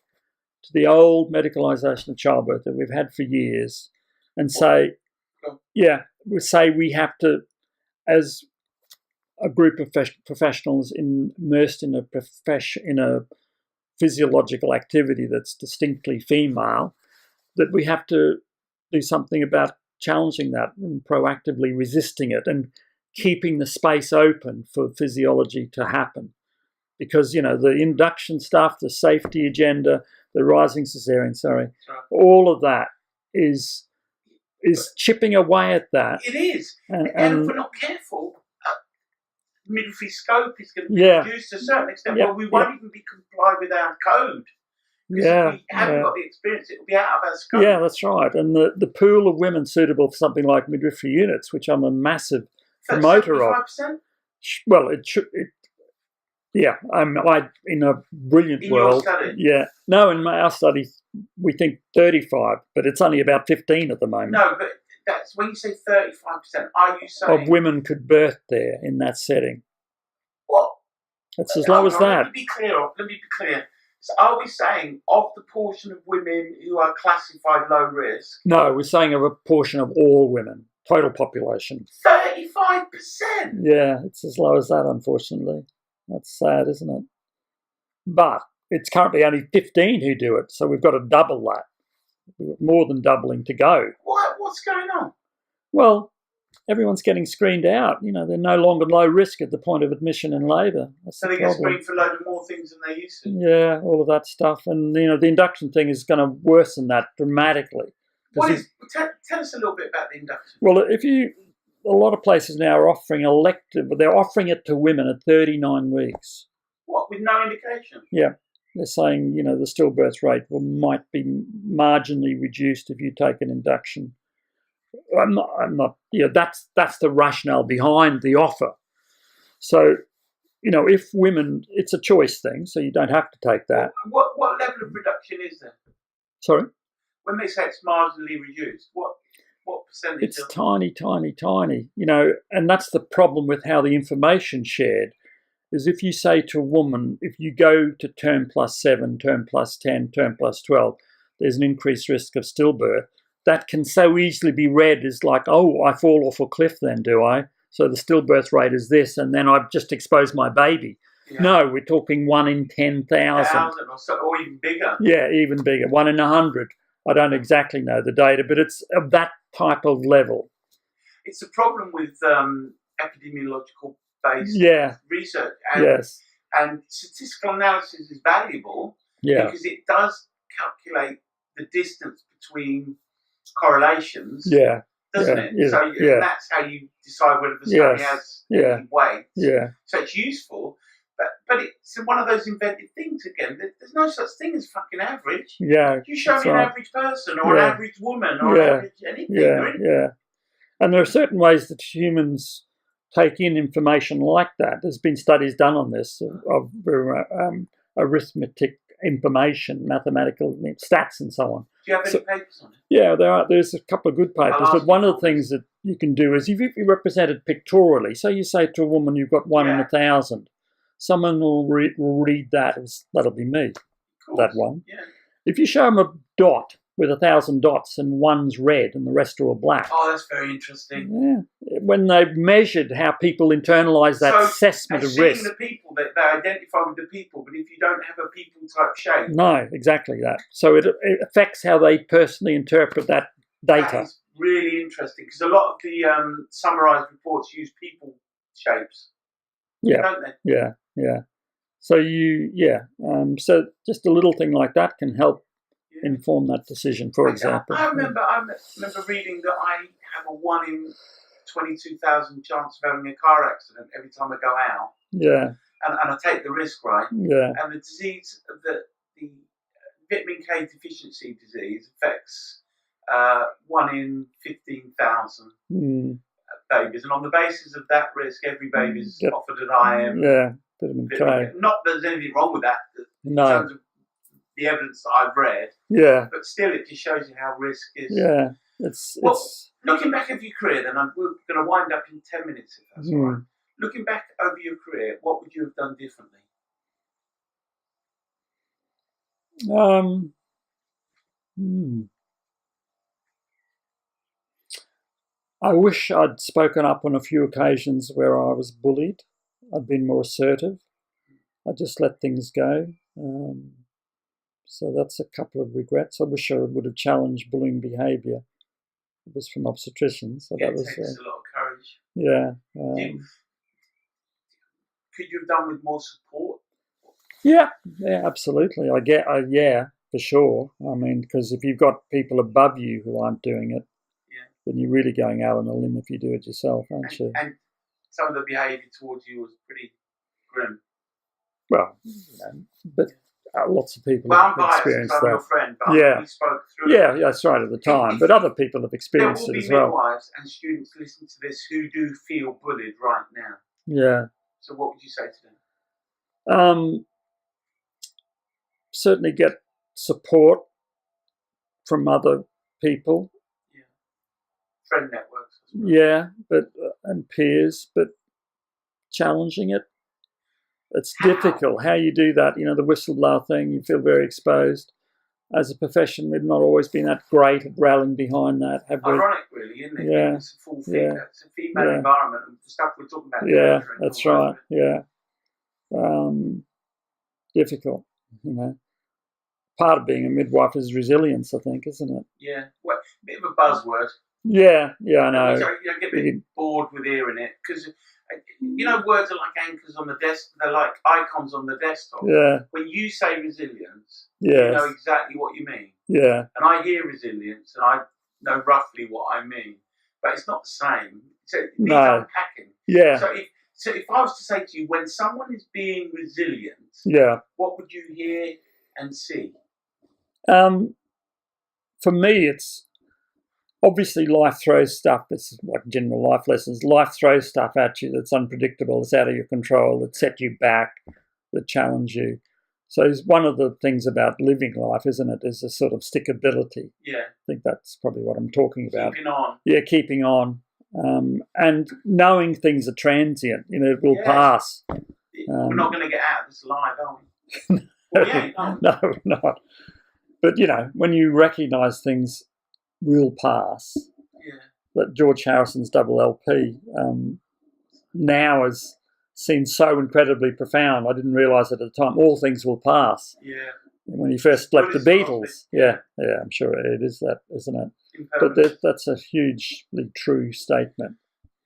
S1: to the old medicalisation of childbirth that we've had for years and say, we have to, as a group of professionals immersed in a physiological activity that's distinctly female, that we have to do something about challenging that and proactively resisting it and keeping the space open for physiology to happen. Because, the induction stuff, the safety agenda, the rising cesarean, all of that is chipping away at that.
S2: It is. And if we're not careful, midwifery scope is going to be reduced to a certain extent, but we won't even be complied with our code. Because if we haven't got the experience, it will be out of our scope.
S1: Yeah, that's right. And the pool of women suitable for something like midwifery units, which I'm a massive promoter
S2: 75%?
S1: of. Well, it should. In a brilliant world.
S2: Your study?
S1: Yeah. No, in our study, we think 35, but it's only about 15 at the moment.
S2: No, but that's when you say 35%. Are you saying
S1: of women could birth there in that setting?
S2: What?
S1: It's as low as that.
S2: Let me be clear. So are we saying of the portion of women who are classified low risk?
S1: No, we're saying of a portion of all women, total population.
S2: 35%?
S1: Yeah, it's as low as that, unfortunately. That's sad, isn't it? But it's currently only 15 who do it, so we've got to double that. We've got more than doubling to go.
S2: What's going on?
S1: Well, everyone's getting screened out. They're no longer low risk at the point of admission in labour.
S2: So they get screened for a load of more things than they used to?
S1: Yeah, all of that stuff. And, the induction thing is going to worsen that dramatically.
S2: Tell us a little bit about the induction.
S1: Well, a lot of places now are offering elective, but they're offering it to women at 39 weeks.
S2: What, with no indication?
S1: Yeah. They're saying, the stillbirth rate might be marginally reduced if you take an induction. I'm not. That's the rationale behind the offer. So, if women, it's a choice thing, so you don't have to take that.
S2: What level of reduction is there?
S1: Sorry?
S2: When they say it's marginally reduced, what percentage?
S1: It's tiny, and that's the problem with how the information's shared. Is if you say to a woman, if you go to term plus 7, term plus 10, term plus 12, there's an increased risk of stillbirth. That can so easily be read as like, oh, I fall off a cliff then, do I? So the stillbirth rate is this, and then I've just exposed my baby. Yeah. No, we're talking 1 in 10,000.
S2: Or even bigger.
S1: Yeah, even bigger. 1 in 100. I don't exactly know the data, but it's of that type of level.
S2: it's a problem with epidemiological based research. And statistical analysis is valuable because it does calculate the distance between correlations. Doesn't it? So that's how you decide whether the study has any weight. So it's useful, but it's one of those invented things again. There's no such thing as fucking average. You show me an average person or an average woman or an average anything.
S1: And there are certain ways that humans take in information like that. There's been studies done on this of arithmetic information, mathematical stats and so on.
S2: Do you have any papers on it?
S1: Yeah, there's a couple of good papers. But one of the things that you can do is if you represent it pictorially, so you say to a woman you've got 1 in 1,000, someone will read that as, that'll be me, that one. If you show them a dot with 1,000 dots and one's red and the rest are all black.
S2: Oh, that's very interesting.
S1: When they've measured how people internalise that assessment of risk.
S2: The people, they identify with the people, but if you don't have a people type shape.
S1: No, exactly that. So it affects how they personally interpret that data.
S2: That is really interesting because a lot of the summarised reports use people shapes. Don't they?
S1: So so just a little thing like that can help inform that decision, for example.
S2: I remember reading that I have a 1 in 22,000 chance of having a car accident every time I go out. And I take the risk, right? And the disease, the vitamin K deficiency disease affects 1 in 15,000 babies. And on the basis of that risk, every baby is offered an IM. Vitamin K. Not that there's anything wrong with that in terms of the evidence that I've read. But still, it just shows you how risk is.
S1: It's
S2: looking back over your career, then we're going to wind up in 10 minutes, if that's all right. Looking back over your career, what would you have done differently?
S1: I wish I'd spoken up on a few occasions where I was bullied. I'd been more assertive. I just let things go. So that's a couple of regrets. I wish I would have challenged bullying behaviour. It was from obstetricians. So that was
S2: takes a lot of courage. Could you have done with more support?
S1: Yeah, absolutely. For sure. I mean, because if you've got people above you who aren't doing it, then you're really going out on a limb if you do it yourself, aren't you?
S2: And some of the behaviour towards you was pretty grim.
S1: Well, but lots of people have experienced that.
S2: Your friend, but we spoke through it.
S1: That's right at the time. But other people have experienced it as well.
S2: There will be midwives and students listening to this who do feel bullied right now. So what would you say to them?
S1: Certainly get support from other people.
S2: Friend networks as well.
S1: And peers, but challenging it. It's difficult. How you do that, the whistleblower thing, you feel very exposed. As a profession, we've not always been that great at rallying behind that, have we?
S2: Ironic, really, isn't it? It's a full female, it's a female environment, and the stuff we're talking about.
S1: That's right. Difficult, Part of being a midwife is resilience, I think, isn't it?
S2: Well, a bit of a buzzword.
S1: I know.
S2: You get a bit bored with hearing it because words are like anchors on the desk. They're like icons on the desktop. When you say resilience, you know exactly what you mean. And I hear resilience, and I know roughly what I mean, but it's not the same. So it needs unpacking. So if I was to say to you, when someone is being resilient, what would you hear and see?
S1: For me, it's obviously life throws stuff. It's like general life lessons. Life throws stuff at you that's unpredictable, that's out of your control, that set you back, that challenge you. So it's one of the things about living life, isn't it, is a sort of stickability. I think that's probably what I'm talking about.
S2: Keeping on.
S1: Keeping on. And knowing things are transient, it will pass.
S2: We're not going to get out of this alive, are we?
S1: No, we're not. But, when you recognise things will pass, that George Harrison's double LP now is seen so incredibly profound. I didn't realise it at the time. All things will pass. When he first left the Beatles. I'm sure it is that, isn't it?
S2: impermanence.
S1: that's a hugely true statement.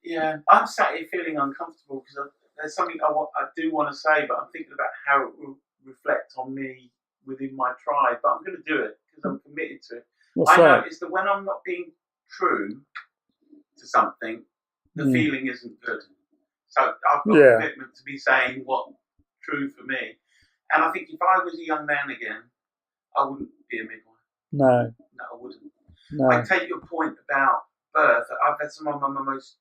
S2: Yeah, I'm sat here feeling uncomfortable because there's something I do want to say, but I'm thinking about how it will reflect on me within my tribe. But I'm going to do it because I'm committed to it. I notice that when I'm not being true to something, the feeling isn't good. So I've got a commitment to be saying what's true for me. And I think if I was a young man again, I wouldn't be a midwife.
S1: No,
S2: I wouldn't.
S1: No.
S2: I take your point about birth. I've had some of my most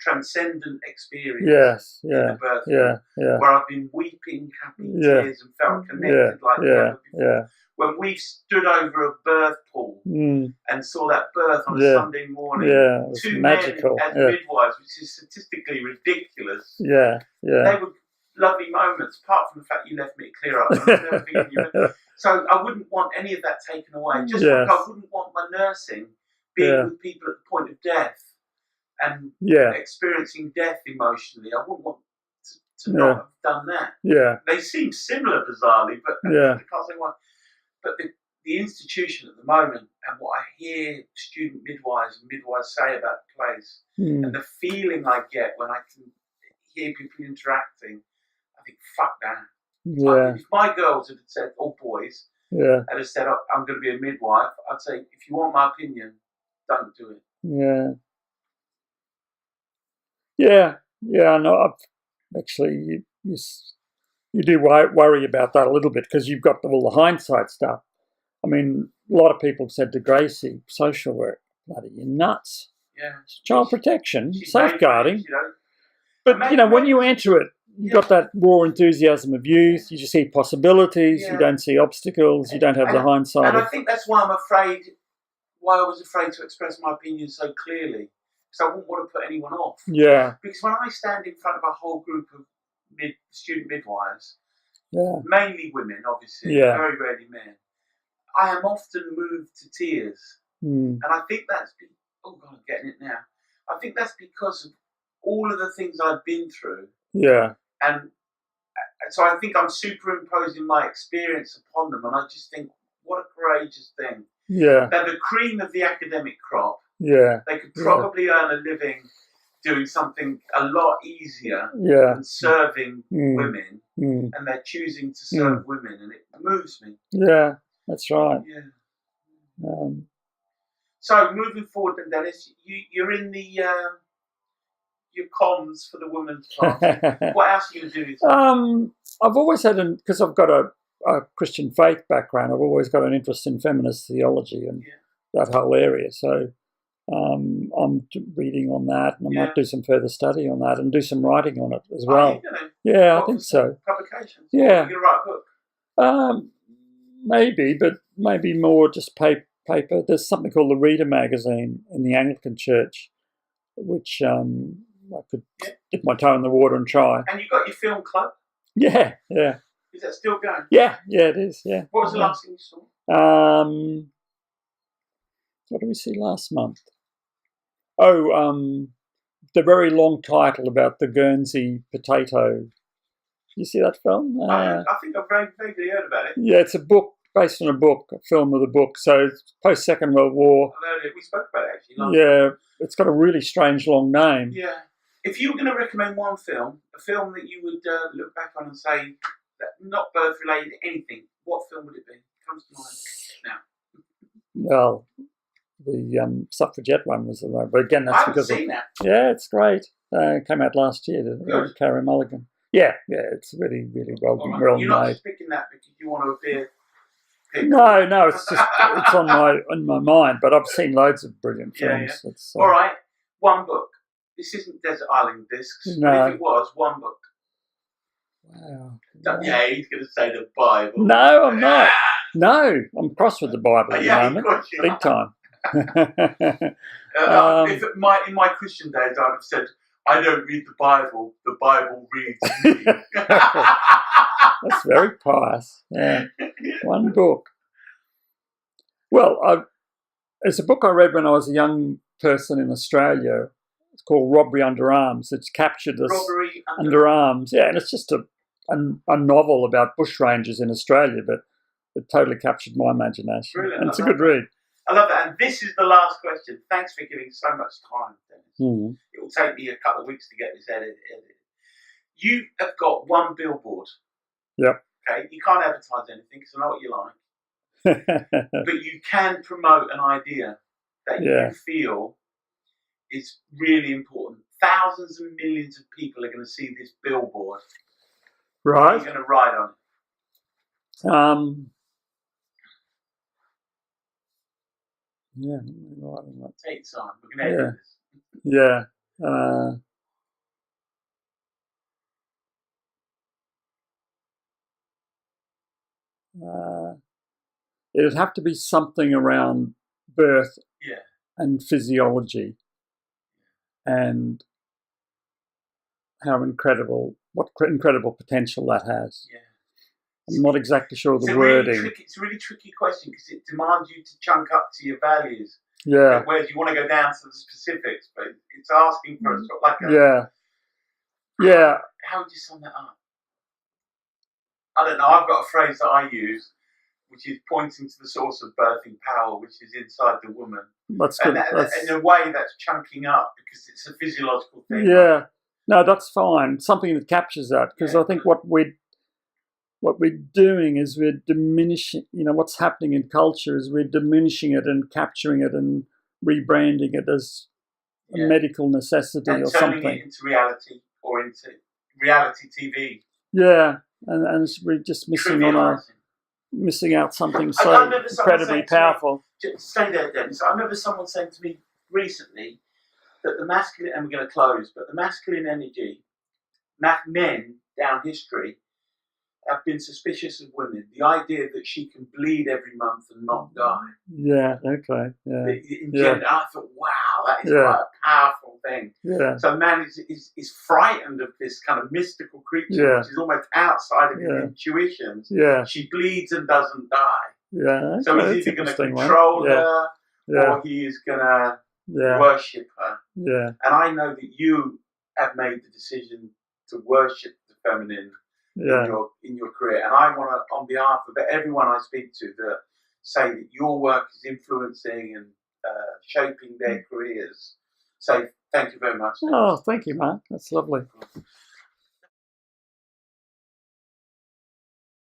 S2: transcendent experience in the birth room, where I've been weeping happy tears and felt connected like never before. When we stood over a birth pool and saw that birth on a Sunday morning, two
S1: magical.
S2: men as midwives, which is statistically ridiculous.
S1: They
S2: were lovely moments, apart from the fact you left me clear up. I've never been you. So I wouldn't want any of that taken away. Just like I wouldn't want my nursing being with people at the point of death and experiencing death emotionally. I wouldn't want to not have done that. They seem similar, bizarrely, but I can't say why. But the institution at the moment and what I hear student midwives and midwives say about the place and the feeling I get when I can hear people interacting, I think, fuck that. If my girls had said, or boys, had said, I'm going to be a midwife, I'd say, if you want my opinion, don't do it.
S1: I know. I've actually, you do worry about that a little bit because you've got all the hindsight stuff. I mean, a lot of people have said to Gracie, social work, bloody, you're nuts. It's child protection, safeguarding. But, when you enter it, you've got that raw enthusiasm of youth. You just see possibilities. You don't see obstacles. You don't have the hindsight.
S2: And I think that's why I was afraid to express my opinion so clearly. Because I wouldn't want to put anyone off. Because when I stand in front of a whole group of student midwives, mainly women, obviously, very rarely men, I am often moved to tears. And I think that's... Oh, God, I'm getting it now. I think that's because of all of the things I've been through. And so I think I'm superimposing my experience upon them. And I just think, what a courageous thing. They're the cream of the academic crop. They could probably earn a living doing something a lot easier than serving women. And they're choosing to serve women. And it moves me.
S1: That's right.
S2: So moving forward then, Denis, you're in the your comms for the women's party. What else are you going to do?
S1: I've always had, because I've got a Christian faith background, I've always got an interest in feminist theology and that whole area. So I'm reading on that, and I might do some further study on that and do some writing on it as well. I think so.
S2: Publications?
S1: You're
S2: going to write a book?
S1: Maybe, but maybe more just paper. There's something called the Reader magazine in the Anglican Church, which I could dip my toe in the water and try.
S2: And you got your film club?
S1: Yeah.
S2: Is that still going?
S1: Yeah, it is,
S2: What was the last thing you saw?
S1: What did we see last month? The very long title about the Guernsey potato. You see that film?
S2: I think I've vaguely heard about it.
S1: Yeah, it's a book based on a film of the book. So it's post Second World War.
S2: I've heard it. We spoke about it actually.
S1: It's got a really strange long name.
S2: Yeah. If you were going to recommend one film, a film that you would look back on and say that not birth related, anything, what film would it be? Comes to mind now.
S1: Well, the suffragette one was the one, but again, that's because
S2: I haven't seen that.
S1: Yeah, it's great. It came out last year. Carey Mulligan. Yeah, it's really, really well made.
S2: You're not just picking that because you want to appear.
S1: No, it's just it's on my mind. But I've seen loads of brilliant films.
S2: Yeah. All right, one book. This isn't Desert Island Discs.
S1: No.
S2: But if it was, one book.
S1: Wow.
S2: Yeah, he's going to say the Bible.
S1: No, I'm not. No, I'm cross with the Bible at the moment. Big time.
S2: In my Christian days, I'd have said, I don't read the Bible reads me.
S1: That's very pious. Yeah. One book. Well, it's a book I read when I was a young person in Australia. It's called Robbery Under Arms. It's captured us under arms. Yeah, and it's just a novel about bushrangers in Australia, but it totally captured my imagination.
S2: Brilliant.
S1: And it's a good read.
S2: I love that. And this is the last question. Thanks for giving so much time, Denis. It will take me a couple of weeks to get this edited. You have got one billboard.
S1: Yep.
S2: Okay. You can't advertise anything because I know what you like. But you can promote an idea that you feel is really important. Thousands and millions of people are going to see this billboard.
S1: Right.
S2: You're going to ride on it.
S1: Yeah, right on that.
S2: Take time. We're going to edit this.
S1: Yeah. It'd have to be something around birth and physiology and what incredible potential that has. Yeah. I'm not exactly sure of the wording.
S2: It's a really tricky question because it demands you to chunk up to your values.
S1: Yeah.
S2: Whereas you want to go down to the specifics, but it's asking for a sort of like How would you sum that up? I don't know. I've got a phrase that I use, which is pointing to the source of birthing power, which is inside the woman.
S1: That's good.
S2: And in a way, that's chunking up because it's a physiological thing.
S1: Yeah. No, that's fine. Something that captures that, because I think what we're doing is we're diminishing. What's happening in culture is we're diminishing it and capturing it and rebranding it as a medical necessity or something.
S2: Turning it into reality or into reality TV.
S1: Yeah, and we're just missing out something so incredibly powerful.
S2: Stay there, Denis. I remember someone saying to me recently that the masculine, and we're going to close, but the masculine energy, men down history have been suspicious of women. The idea that she can bleed every month and not die.
S1: Yeah, okay. Yeah.
S2: I thought, wow, that is quite a powerful thing.
S1: Yeah.
S2: So man is frightened of this kind of mystical creature, which is almost outside of his intuitions.
S1: Yeah.
S2: She bleeds and doesn't die.
S1: Yeah. Okay.
S2: So he's either going to control her or he is going to worship her.
S1: Yeah.
S2: And I know that you have made the decision to worship the feminine in your career, and I want to, on behalf of everyone I speak to, say that your work is influencing and shaping their careers. So thank you very much.
S1: Oh, thank you, Mark. That's lovely.